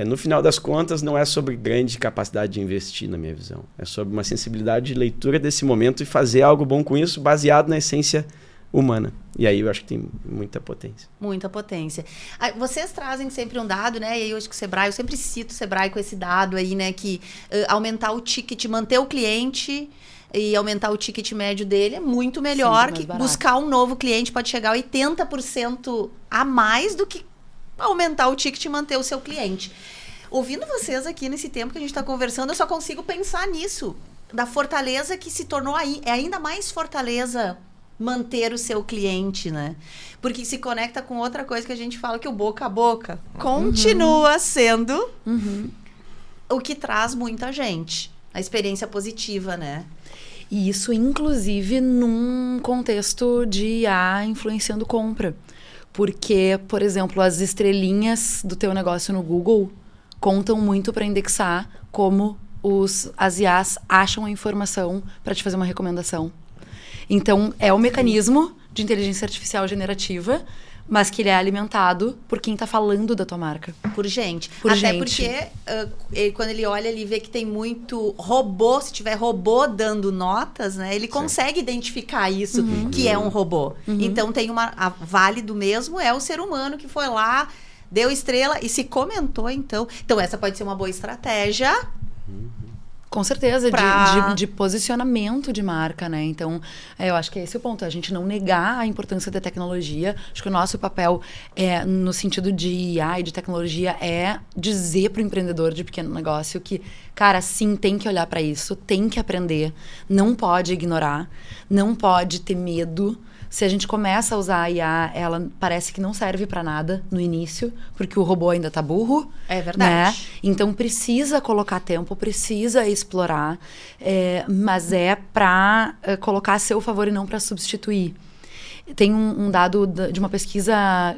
no final das contas, não é sobre grande capacidade de investir, na minha visão. É sobre uma sensibilidade de leitura desse momento e fazer algo bom com isso, baseado na essência humana. E aí eu acho que tem muita potência. Muita potência. Vocês trazem sempre um dado, né? E aí eu acho que o Sebrae, eu sempre cito o Sebrae com esse dado aí, né? Que aumentar o ticket, manter o cliente e aumentar o ticket médio dele é muito melhor que buscar um novo cliente. Pode chegar a 80% a mais do que aumentar o ticket e manter o seu cliente. Ouvindo vocês aqui nesse tempo que a gente está conversando, eu só consigo pensar nisso. da fortaleza que se tornou ainda mais fortaleza manter o seu cliente, né? Porque se conecta com outra coisa que a gente fala, que o boca a boca continua sendo o que traz muita gente. A experiência positiva, né? E isso, inclusive, num contexto de IA influenciando compra. Porque, por exemplo, as estrelinhas do teu negócio no Google contam muito para indexar como as IAs acham a informação para te fazer uma recomendação. Então, é o mecanismo de inteligência artificial generativa, mas que ele é alimentado por quem está falando da tua marca. Por gente. Por Até gente. porque quando ele olha, ele vê que tem muito robô. Se tiver robô dando notas, né? Ele consegue identificar isso, que é um robô. Então, tem válido mesmo é o ser humano que foi lá, deu estrela e se comentou, então. Então, essa pode ser uma boa estratégia. Com certeza, de posicionamento de marca, né? Então, eu acho que é esse o ponto. A gente não negar a importância da tecnologia. Acho que o nosso papel, no sentido de IA e de tecnologia, é dizer para o empreendedor de pequeno negócio que, cara, sim, tem que olhar para isso, tem que aprender, não pode ignorar, não pode ter medo. Se a gente começa a usar a IA, ela parece que não serve para nada no início, porque o robô ainda tá burro. É verdade. Né? Então, precisa colocar tempo, precisa explorar, mas é para colocar a seu favor e não para substituir. Tem um dado de uma pesquisa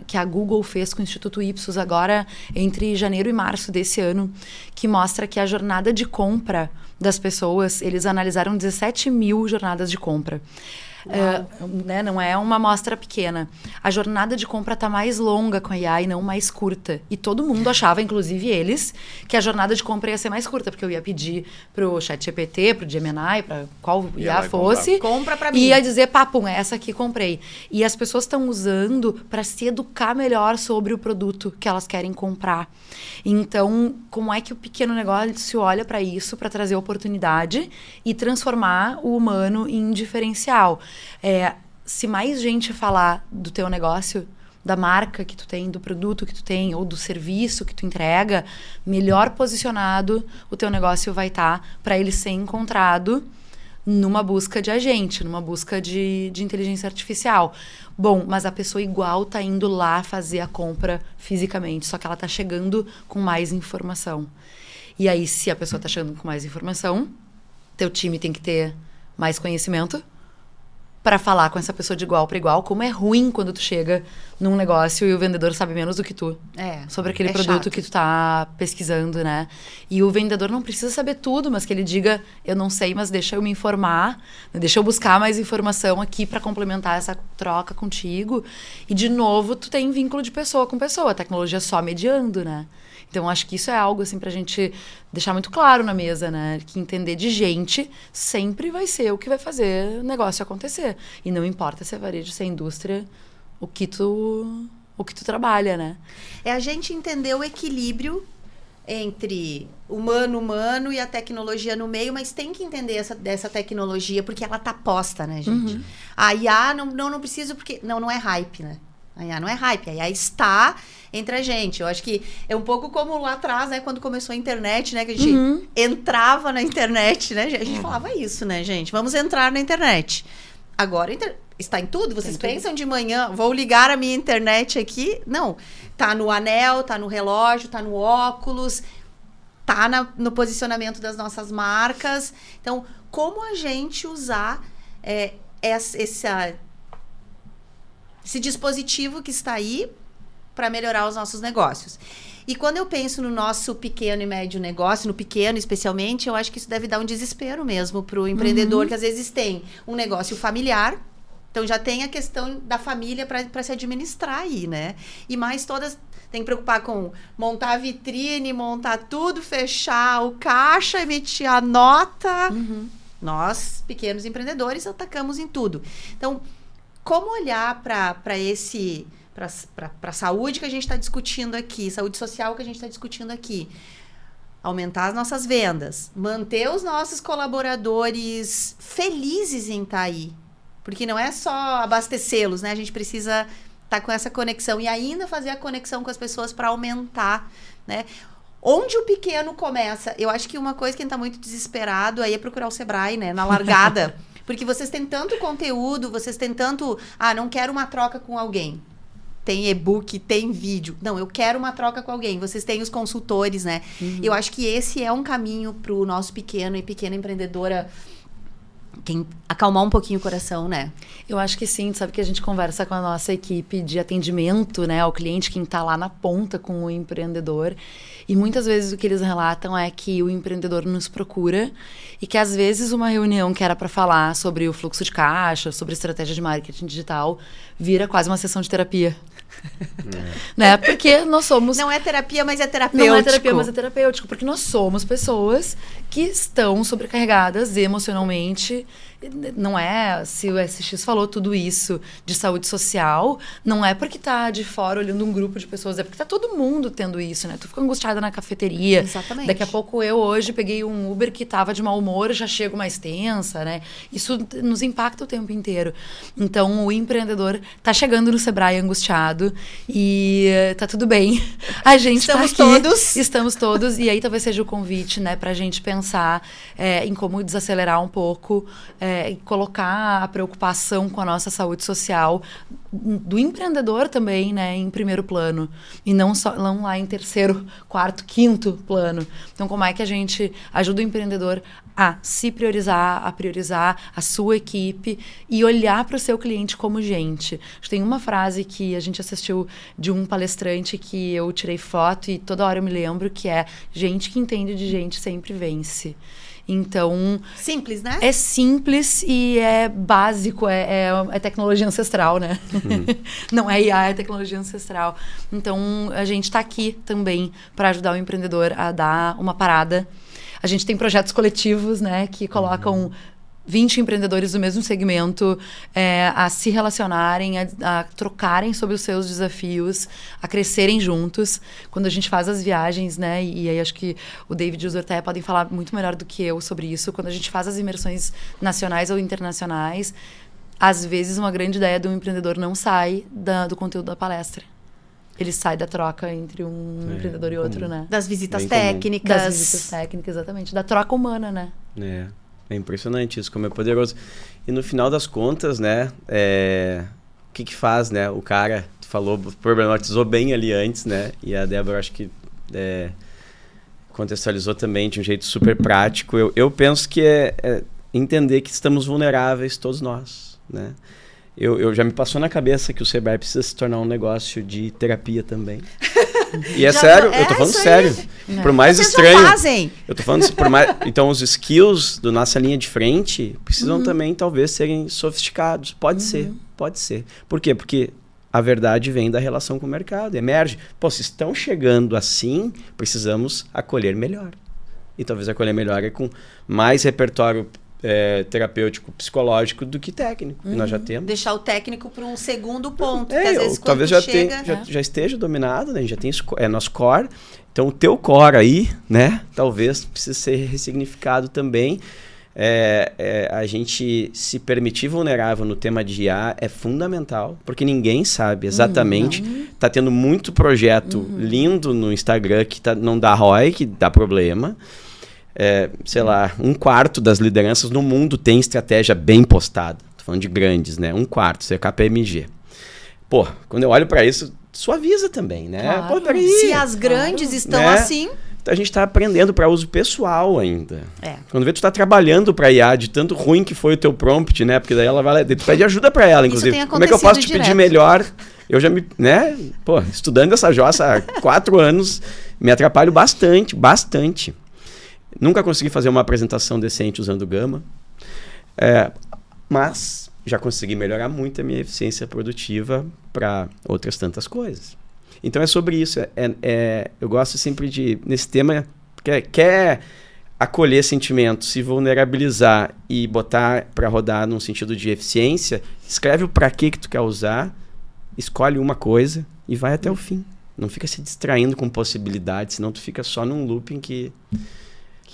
que a Google fez com o Instituto Ipsos agora, entre janeiro e março desse ano, que mostra que a jornada de compra das pessoas, eles analisaram 17 mil jornadas de compra. Né? Não é uma amostra pequena. A jornada de compra está mais longa com a IA e não mais curta. E todo mundo achava, inclusive eles, que a jornada de compra ia ser mais curta, porque eu ia pedir pro ChatGPT, pro Gemini, para qual IA fosse. Compra pra mim. E ia dizer, papum, essa aqui comprei. E as pessoas estão usando para se educar melhor sobre o produto que elas querem comprar. Então, como é que o pequeno negócio olha para isso, para trazer oportunidade e transformar o humano em diferencial? Se mais gente falar do teu negócio, da marca que tu tem, do produto que tu tem ou do serviço que tu entrega, melhor posicionado o teu negócio vai estar para ele ser encontrado numa busca de agente, numa busca de inteligência artificial. Bom, mas a pessoa igual tá indo lá fazer a compra fisicamente, só que ela tá chegando com mais informação. E aí, se a pessoa tá chegando com mais informação, teu time tem que ter mais conhecimento para falar com essa pessoa de igual para igual. Como é ruim quando tu chega num negócio e o vendedor sabe menos do que tu sobre aquele produto chato. que tu tá pesquisando, né? E o vendedor não precisa saber tudo, mas que ele diga, eu não sei, mas deixa eu me informar, deixa eu buscar mais informação aqui para complementar essa troca contigo. E, de novo, tu tem vínculo de pessoa com pessoa, a tecnologia só mediando, né? Então, acho que isso é algo, assim, pra gente deixar muito claro na mesa, né? Que entender de gente sempre vai ser o que vai fazer o negócio acontecer. E não importa se é varejo, se é indústria, o que tu trabalha, né? É a gente entender o equilíbrio entre humano e a tecnologia no meio, mas tem que entender dessa tecnologia, porque ela tá posta, né, gente? A IA não precisa, porque... Não é hype, né? A IA não é hype, a IA está entre a gente. Eu acho que é um pouco como lá atrás, né? Quando começou a internet, né? Que a gente entrava na internet, né? A gente falava isso, né, gente? Vamos entrar na internet. Agora está em tudo. Vocês pensam de manhã, vou ligar a minha internet aqui? Não. Tá no anel, tá no relógio, tá no óculos, tá no posicionamento das nossas marcas. Então, como a gente usar esse dispositivo que está aí para melhorar os nossos negócios. E quando eu penso no nosso pequeno e médio negócio, no pequeno especialmente, eu acho que isso deve dar um desespero mesmo para o empreendedor, que às vezes tem um negócio familiar, então já tem a questão da família para se administrar aí, né? E mais todas, tem que preocupar com montar a vitrine, montar tudo, fechar o caixa, emitir a nota. Nós, pequenos empreendedores, atacamos em tudo. Então, como olhar para a saúde que a gente está discutindo aqui, saúde social que a gente está discutindo aqui, aumentar as nossas vendas, manter os nossos colaboradores felizes em estar aí, porque não é só abastecê-los, né? A gente precisa estar com essa conexão e ainda fazer a conexão com as pessoas para aumentar, né? Onde o pequeno começa? Eu acho que uma coisa que quem tá muito desesperado aí é procurar o Sebrae, né? Na largada. Porque vocês têm tanto conteúdo, vocês têm tanto... não quero uma troca com alguém. Tem e-book, tem vídeo. Não, eu quero uma troca com alguém. Vocês têm os consultores, né? Eu acho que esse é um caminho pro nosso pequeno e pequena empreendedora acalmar um pouquinho o coração, né? Eu acho que sim, sabe que a gente conversa com a nossa equipe de atendimento, né, ao cliente, quem está lá na ponta com o empreendedor, e muitas vezes o que eles relatam é que o empreendedor nos procura e que às vezes uma reunião que era para falar sobre o fluxo de caixa, sobre estratégia de marketing digital, vira quase uma sessão de terapia. Né? Porque nós somos... Não é terapia, mas é terapêutico. Não é terapia, mas é terapêutico. Porque nós somos pessoas que estão sobrecarregadas emocionalmente. Não é, se o SX falou tudo isso de saúde social, não é porque tá de fora olhando um grupo de pessoas, é porque tá todo mundo tendo isso, né? Tu fica angustiada na cafeteria. Exatamente. Daqui a pouco eu hoje peguei um Uber que tava de mau humor, já chego mais tensa, né? Isso nos impacta o tempo inteiro. Então, o empreendedor tá chegando no Sebrae angustiado e tá tudo bem. A gente Estamos tá aqui. todos. Estamos todos. E aí talvez seja o convite, né? Pra gente pensar em como desacelerar um pouco, e colocar a preocupação com a nossa saúde social do empreendedor também, né, em primeiro plano e não lá em terceiro, quarto, quinto plano. Então, como é que a gente ajuda o empreendedor a se priorizar, a priorizar a sua equipe e olhar para o seu cliente como gente? Tem uma frase que a gente assistiu de um palestrante que eu tirei foto e toda hora eu me lembro, que é: gente que entende de gente sempre vence. Então... Simples, né? É simples e é básico, é tecnologia ancestral, né? Não é IA, é tecnologia ancestral. Então, a gente está aqui também para ajudar o empreendedor a dar uma parada. A gente tem projetos coletivos, né, que colocam 20 empreendedores do mesmo segmento a se relacionarem, a trocarem sobre os seus desafios, a crescerem juntos. Quando a gente faz as viagens, né, e aí acho que o David e o Zortea podem falar muito melhor do que eu sobre isso, quando a gente faz as imersões nacionais ou internacionais, às vezes uma grande ideia do empreendedor não sai do conteúdo da palestra. Ele sai da troca entre um empreendedor e outro, né? Das visitas Bem técnicas. Das visitas técnicas, exatamente. Da troca humana, né? É impressionante isso, como é poderoso. E no final das contas, né, o que faz, né, o cara, tu falou, problematizou bem ali antes, né, e a Débora acho que contextualizou também de um jeito super prático. Eu penso que é entender que estamos vulneráveis todos nós, né. Eu já me passou na cabeça que o Sebrae precisa se tornar um negócio de terapia também. E sério, eu tô falando sério. Por mais Vocês estranho. não fazem. Eu tô falando por mais. Então, os skills da nossa linha de frente precisam também, talvez, serem sofisticados. Pode ser, pode ser. Por quê? Porque a verdade vem da relação com o mercado, emerge. Pô, se estão chegando assim, precisamos acolher melhor. E talvez acolher melhor é com mais repertório terapêutico, psicológico do que técnico. E nós já temos. Deixar o técnico para um segundo ponto. Porque às vezes talvez já esteja dominado, né? A gente já tem nosso core. Então, o teu core aí, né? Talvez precise ser ressignificado também. A gente se permitir vulnerável no tema de IA é fundamental, porque ninguém sabe exatamente. Tá tendo muito projeto lindo no Instagram que não dá ROI, que dá problema. Sei lá, 1/4 das lideranças no mundo tem estratégia bem postada. Tô falando de grandes, né? 1/4, isso é KPMG. Pô, quando eu olho para isso, suaviza também, né? Claro. Pô, peraí. Se as grandes estão né? assim... Então, a gente tá aprendendo para uso pessoal ainda. É. Quando vê, tu tá trabalhando para IA, de tanto ruim que foi o teu prompt, né? Porque daí ela vai lá, tu pede ajuda para ela, inclusive. Isso tem Como é que eu posso te acontecido pedir direto. melhor? Eu já né? Pô, estudando essa jossa há 4 anos, me atrapalho bastante. Nunca consegui fazer uma apresentação decente usando o Gama, mas já consegui melhorar muito a minha eficiência produtiva para outras tantas coisas. Então é sobre isso. Eu gosto sempre de, nesse tema, quer acolher sentimentos, se vulnerabilizar e botar para rodar num sentido de eficiência, escreve o para que tu quer usar, escolhe uma coisa e vai até o fim. Não fica se distraindo com possibilidades, senão tu fica só num looping que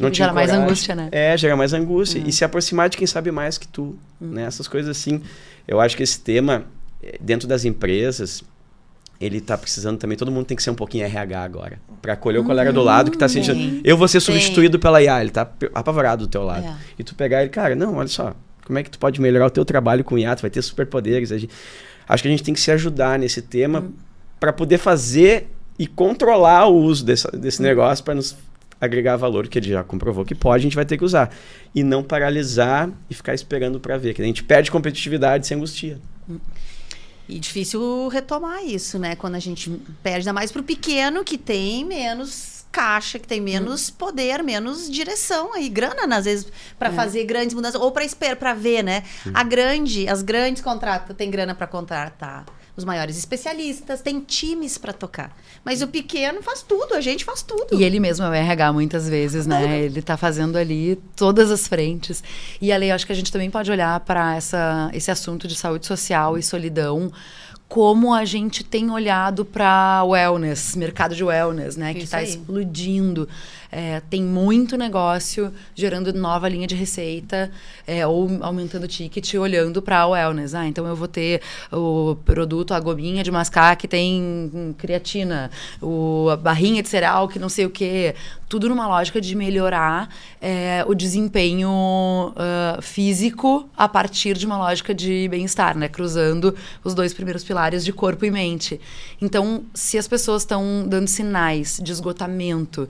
não te gera mais encoraja. angústia, né? Gera mais angústia. E se aproximar de quem sabe mais que tu. Né? Essas coisas assim. Eu acho que esse tema, dentro das empresas, ele tá precisando também, todo mundo tem que ser um pouquinho RH agora, para acolher o colega do lado que tá sentindo, eu vou ser substituído pela IA, ele tá apavorado do teu lado. E tu pegar ele, cara, não, olha só, como é que tu pode melhorar o teu trabalho com IA, tu vai ter superpoderes. Acho que a gente tem que se ajudar nesse tema para poder fazer e controlar o uso desse negócio para nos agregar valor, que ele já comprovou que pode, a gente vai ter que usar. E não paralisar e ficar esperando para ver, que a gente perde competitividade sem angustia. E difícil retomar isso, né? Quando a gente perde, ainda mais pro pequeno, que tem menos caixa, que tem menos poder, menos direção aí, grana, às vezes, para fazer grandes mudanças, ou para esperar, para ver, né? As grandes contratam, tem grana para contratar os maiores especialistas, tem times para tocar. Mas o pequeno faz tudo, a gente faz tudo. E ele mesmo é o RH muitas vezes, né? Ele tá fazendo ali todas as frentes. E, Ale, eu acho que a gente também pode olhar para esse assunto de saúde social e solidão, como a gente tem olhado para wellness, mercado de wellness, né? Que está explodindo. Tem muito negócio gerando nova linha de receita ou aumentando o ticket olhando para a wellness. Então eu vou ter o produto, a gominha de mascar que tem creatina, a barrinha de cereal que não sei o quê. Tudo numa lógica de melhorar o desempenho físico a partir de uma lógica de bem-estar, né? Cruzando os dois primeiros pilares de corpo e mente. Então, se as pessoas estão dando sinais de esgotamento,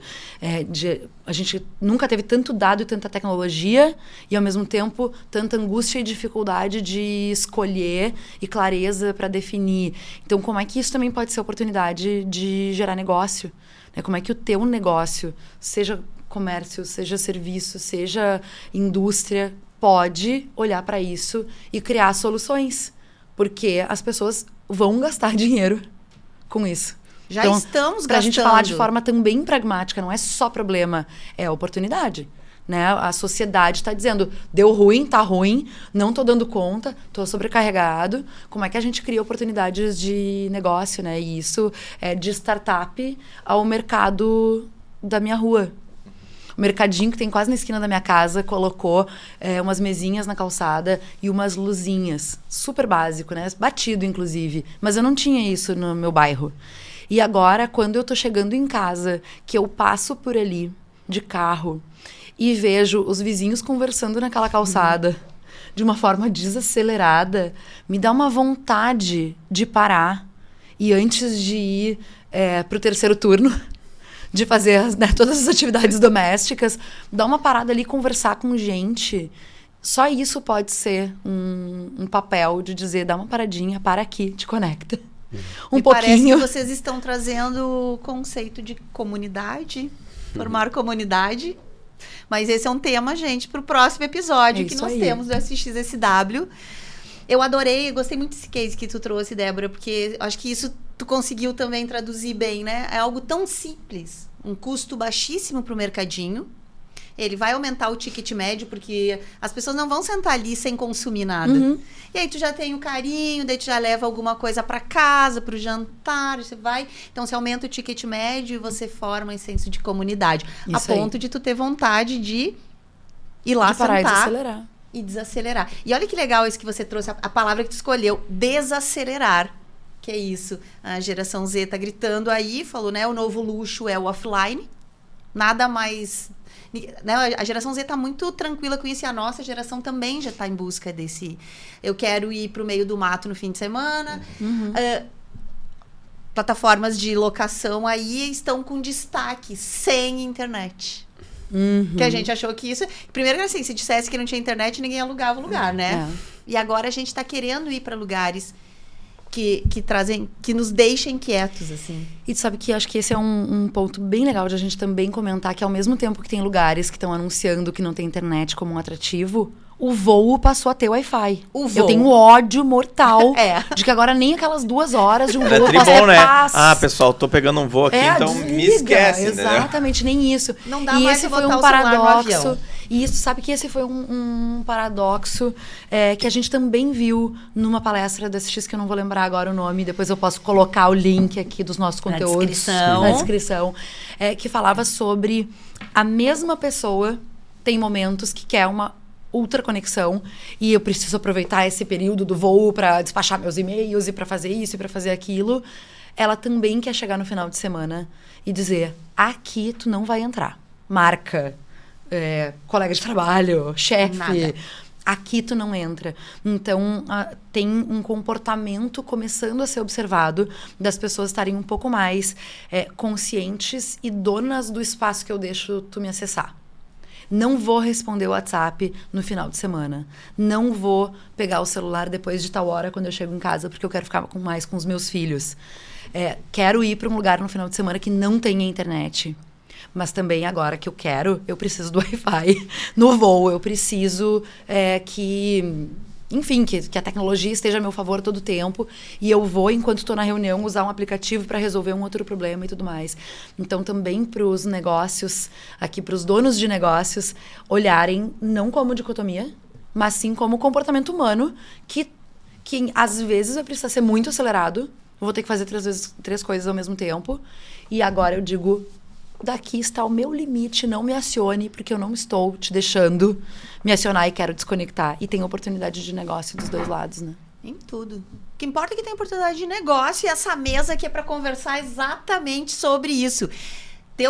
a gente nunca teve tanto dado e tanta tecnologia e, ao mesmo tempo, tanta angústia e dificuldade de escolher e clareza para definir. Então, como é que isso também pode ser oportunidade de gerar negócio? Como é que o teu negócio, seja comércio, seja serviço, seja indústria, pode olhar para isso e criar soluções? Porque as pessoas vão gastar dinheiro com isso. Já estamos gastando. Pra gente falar de forma também pragmática, não é só problema, é oportunidade. Né? A sociedade está dizendo, deu ruim, tá ruim, não estou dando conta, estou sobrecarregado. Como é que a gente cria oportunidades de negócio, né? E isso é de startup ao mercado da minha rua. O mercadinho que tem quase na esquina da minha casa colocou umas mesinhas na calçada e umas luzinhas. Super básico, né? Batido, inclusive. Mas eu não tinha isso no meu bairro. E agora, quando eu estou chegando em casa, que eu passo por ali de carro e vejo os vizinhos conversando naquela calçada de uma forma desacelerada, me dá uma vontade de parar e, antes de ir para o terceiro turno, de fazer todas as atividades domésticas, dar uma parada ali e conversar com gente. Só isso pode ser um papel de dizer, dá uma paradinha, para aqui, te conecta. Me parece que vocês estão trazendo o conceito de comunidade, formar comunidade. Mas esse é um tema, gente, para o próximo episódio que nós temos do SXSW. Eu adorei, gostei muito desse case que tu trouxe, Débora, porque acho que isso tu conseguiu também traduzir bem, né? É algo tão simples, um custo baixíssimo para o mercadinho. Ele vai aumentar o ticket médio, porque as pessoas não vão sentar ali sem consumir nada. E aí tu já tem o carinho, daí tu já leva alguma coisa para casa, para o jantar, você vai... Então, você aumenta o ticket médio e você forma esse senso de comunidade. Isso a ponto de tu ter vontade de ir lá parar sentar e desacelerar. E desacelerar. E olha que legal isso que você trouxe, a palavra que tu escolheu, desacelerar. Que é isso. A geração Z tá gritando aí, falou, né? O novo luxo é o offline. Nada mais... Né? A geração Z está muito tranquila com isso e a nossa geração também já está em busca desse... Eu quero ir para o meio do mato no fim de semana. Plataformas de locação aí estão com destaque, sem internet. Que a gente achou que isso... Primeiro que assim, se dissesse que não tinha internet, ninguém alugava o lugar, né? E agora a gente está querendo ir para lugares que nos deixem quietos, assim. E tu sabe que acho que esse é um ponto bem legal de a gente também comentar, que ao mesmo tempo que tem lugares que estão anunciando que não tem internet como um atrativo, o voo passou a ter Wi-Fi. Eu tenho ódio mortal de que agora nem aquelas 2 horas de um voo passou né? Ah, pessoal, tô pegando um voo aqui, então desliga, me esquece, exatamente, nem isso. Não dá e mais esse pra foi botar um o celular no paradoxo. avião. E isso, sabe que esse foi um paradoxo que a gente também viu numa palestra da SX, que eu não vou lembrar agora o nome, depois eu posso colocar o link aqui dos nossos conteúdos. Na descrição. Que falava sobre a mesma pessoa tem momentos que quer uma ultra conexão e eu preciso aproveitar esse período do voo para despachar meus e-mails e para fazer isso e para fazer aquilo. ela também quer chegar no final de semana e dizer, aqui tu não vai entrar. Marca, colega de trabalho, chefe, Nada. aqui tu não entra. Então, tem um comportamento começando a ser observado das pessoas estarem um pouco mais conscientes e donas do espaço que eu deixo tu me acessar. Não vou responder o WhatsApp no final de semana. Não vou pegar o celular depois de tal hora quando eu chego em casa, porque eu quero ficar mais com os meus filhos. Quero ir para um lugar no final de semana que não tenha internet. Mas também agora que eu preciso do Wi-Fi no voo. Eu preciso que a tecnologia esteja a meu favor todo o tempo. E eu vou, enquanto estou na reunião, usar um aplicativo para resolver um outro problema e tudo mais. Então, também para os negócios, aqui para os donos de negócios, olharem não como dicotomia, mas sim como comportamento humano, que às vezes vai precisar ser muito acelerado. Eu vou ter que fazer 3 coisas ao mesmo tempo. E agora eu digo... Daqui está o meu limite, não me acione, porque eu não estou te deixando me acionar e quero desconectar. E tem oportunidade de negócio dos dois lados, né? Em tudo. O que importa é que tem oportunidade de negócio e essa mesa aqui é para conversar exatamente sobre isso. Ter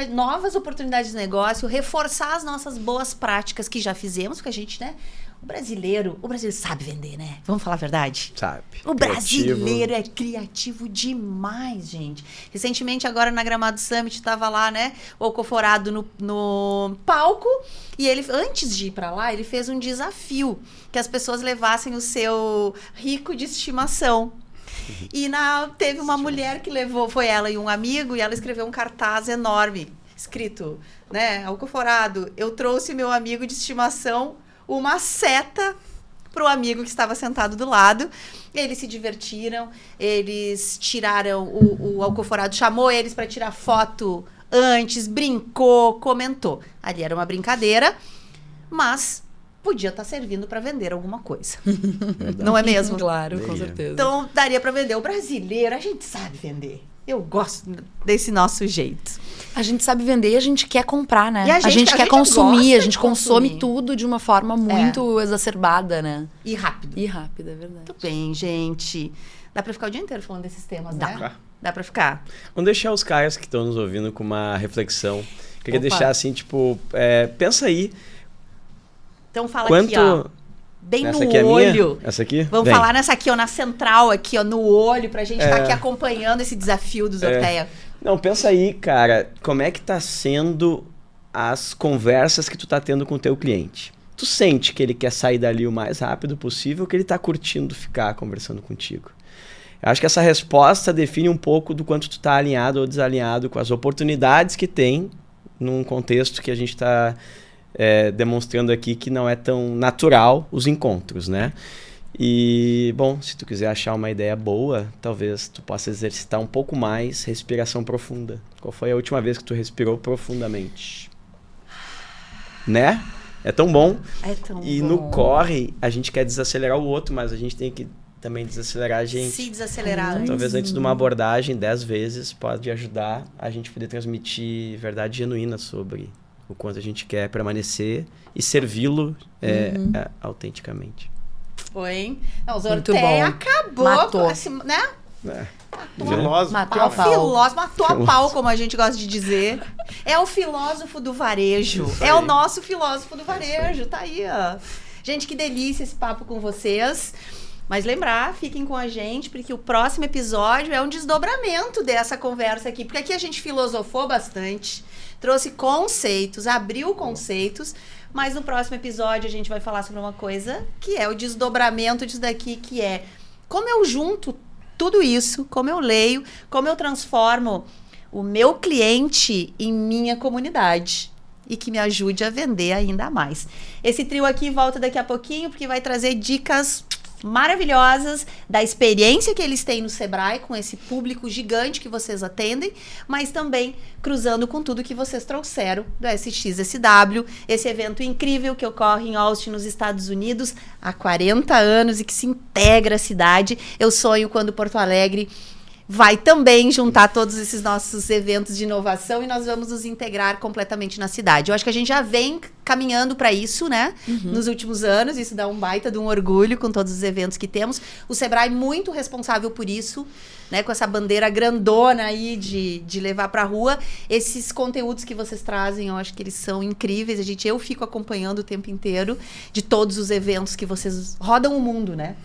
novas oportunidades de negócio, reforçar as nossas boas práticas que já fizemos, porque a gente, né? O brasileiro sabe vender, né? Vamos falar a verdade? Sabe. O brasileiro é criativo demais, gente. Recentemente, agora na Gramado Summit, tava lá, né? O Alcoforado no palco. E ele, antes de ir pra lá, ele fez um desafio. Que as pessoas levassem o seu rico de estimação. E teve uma mulher que levou, foi ela e um amigo, e ela escreveu um cartaz enorme. Escrito, né? Alcoforado, eu trouxe meu amigo de estimação... uma seta pro amigo que estava sentado do lado. Eles se divertiram, eles tiraram, o Alcoforado chamou eles para tirar foto antes, brincou, comentou. Ali era uma brincadeira, mas podia estar servindo para vender alguma coisa. Não é mesmo? Claro, com certeza. Então, daria para vender. O brasileiro, a gente sabe vender. Eu gosto desse nosso jeito. A gente sabe vender e a gente quer comprar, né? E a gente quer consumir, gosta a gente de consome consumir. tudo de uma forma muito exacerbada, né? E rápido. E rápida, é verdade. Muito bem, gente. Dá pra ficar o dia inteiro falando desses temas, Dá. né? Dá pra ficar. Vamos deixar os caras que estão nos ouvindo com uma reflexão. Queria Opa. deixar assim, tipo, pensa aí. Então fala Quanto... aqui, ó. Bem Essa no aqui é olho. minha? Essa aqui? Vamos Vem. falar nessa aqui, ó, na central aqui, ó, no olho, pra gente estar aqui acompanhando esse desafio do Zorteia. Não, pensa aí, cara, como é que tá sendo as conversas que tu tá tendo com o teu cliente? Tu sente que ele quer sair dali o mais rápido possível ou que ele tá curtindo ficar conversando contigo? Eu acho que essa resposta define um pouco do quanto tu tá alinhado ou desalinhado com as oportunidades que tem num contexto que a gente tá demonstrando aqui que não é tão natural os encontros, né? E, bom, se tu quiser achar uma ideia boa, talvez tu possa exercitar um pouco mais respiração profunda. Qual foi a última vez que tu respirou profundamente? Né? É tão bom. É tão E bom. no corre, a gente quer desacelerar o outro, mas a gente tem que também desacelerar a gente. Se desacelerar. Talvez antes de uma abordagem, 10 vezes, pode ajudar a gente poder transmitir verdade genuína sobre o quanto a gente quer permanecer e servi-lo autenticamente. Foi, hein? Não, o Muito Zorteia bom. acabou. Matou. Assim, né? Filósofo. Matou É a o pau. filósofo, matou a pau, como a gente gosta de dizer. É o filósofo do varejo. É o nosso filósofo do varejo. Tá aí, ó. Gente, que delícia esse papo com vocês. Mas lembrar, fiquem com a gente, porque o próximo episódio é um desdobramento dessa conversa aqui. Porque aqui a gente filosofou bastante, trouxe conceitos, abriu conceitos, mas no próximo episódio a gente vai falar sobre uma coisa que é o desdobramento disso daqui, que é como eu junto tudo isso, como eu leio, como eu transformo o meu cliente em minha comunidade e que me ajude a vender ainda mais. Esse trio aqui volta daqui a pouquinho, porque vai trazer dicas maravilhosas da experiência que eles têm no Sebrae com esse público gigante que vocês atendem, mas também cruzando com tudo que vocês trouxeram do SXSW, esse evento incrível que ocorre em Austin, nos Estados Unidos, há 40 anos e que se integra à cidade. Eu sonho quando Porto Alegre vai também juntar todos esses nossos eventos de inovação e nós vamos nos integrar completamente na cidade. Eu acho que a gente já vem caminhando para isso, né? Nos últimos anos, isso dá um baita de um orgulho com todos os eventos que temos. O Sebrae muito responsável por isso, né? Com essa bandeira grandona aí de levar para a rua. Esses conteúdos que vocês trazem, eu acho que eles são incríveis. Eu fico acompanhando o tempo inteiro de todos os eventos que vocês rodam o mundo, né?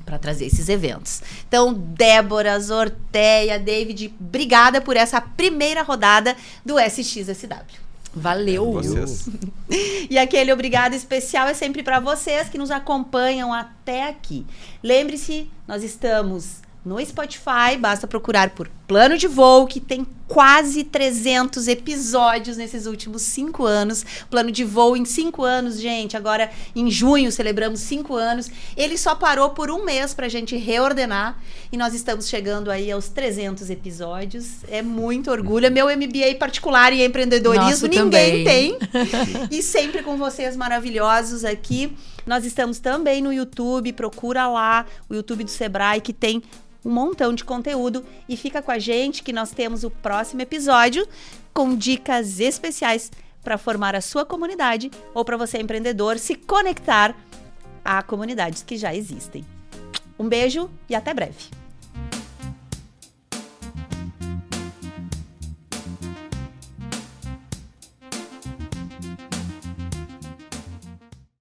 Para trazer esses eventos. Então, Débora, Zorteia, David, obrigada por essa primeira rodada do SXSW. Valeu! Vocês. E aquele obrigado especial é sempre para vocês que nos acompanham até aqui. Lembre-se, nós estamos no Spotify, basta procurar por Plano de Voo, que tem quase 300 episódios nesses últimos 5 anos. Plano de Voo em 5 anos, gente. Agora, em junho, celebramos 5 anos. Ele só parou por um mês pra gente reordenar. E nós estamos chegando aí aos 300 episódios. É muito orgulho. É meu MBA particular em empreendedorismo. Nosso Ninguém também. tem. E sempre com vocês maravilhosos aqui. Nós estamos também no YouTube. Procura lá o YouTube do Sebrae, que tem um montão de conteúdo, e fica com a gente que nós temos o próximo episódio com dicas especiais para formar a sua comunidade ou para você, empreendedor, se conectar a comunidades que já existem. Um beijo e até breve.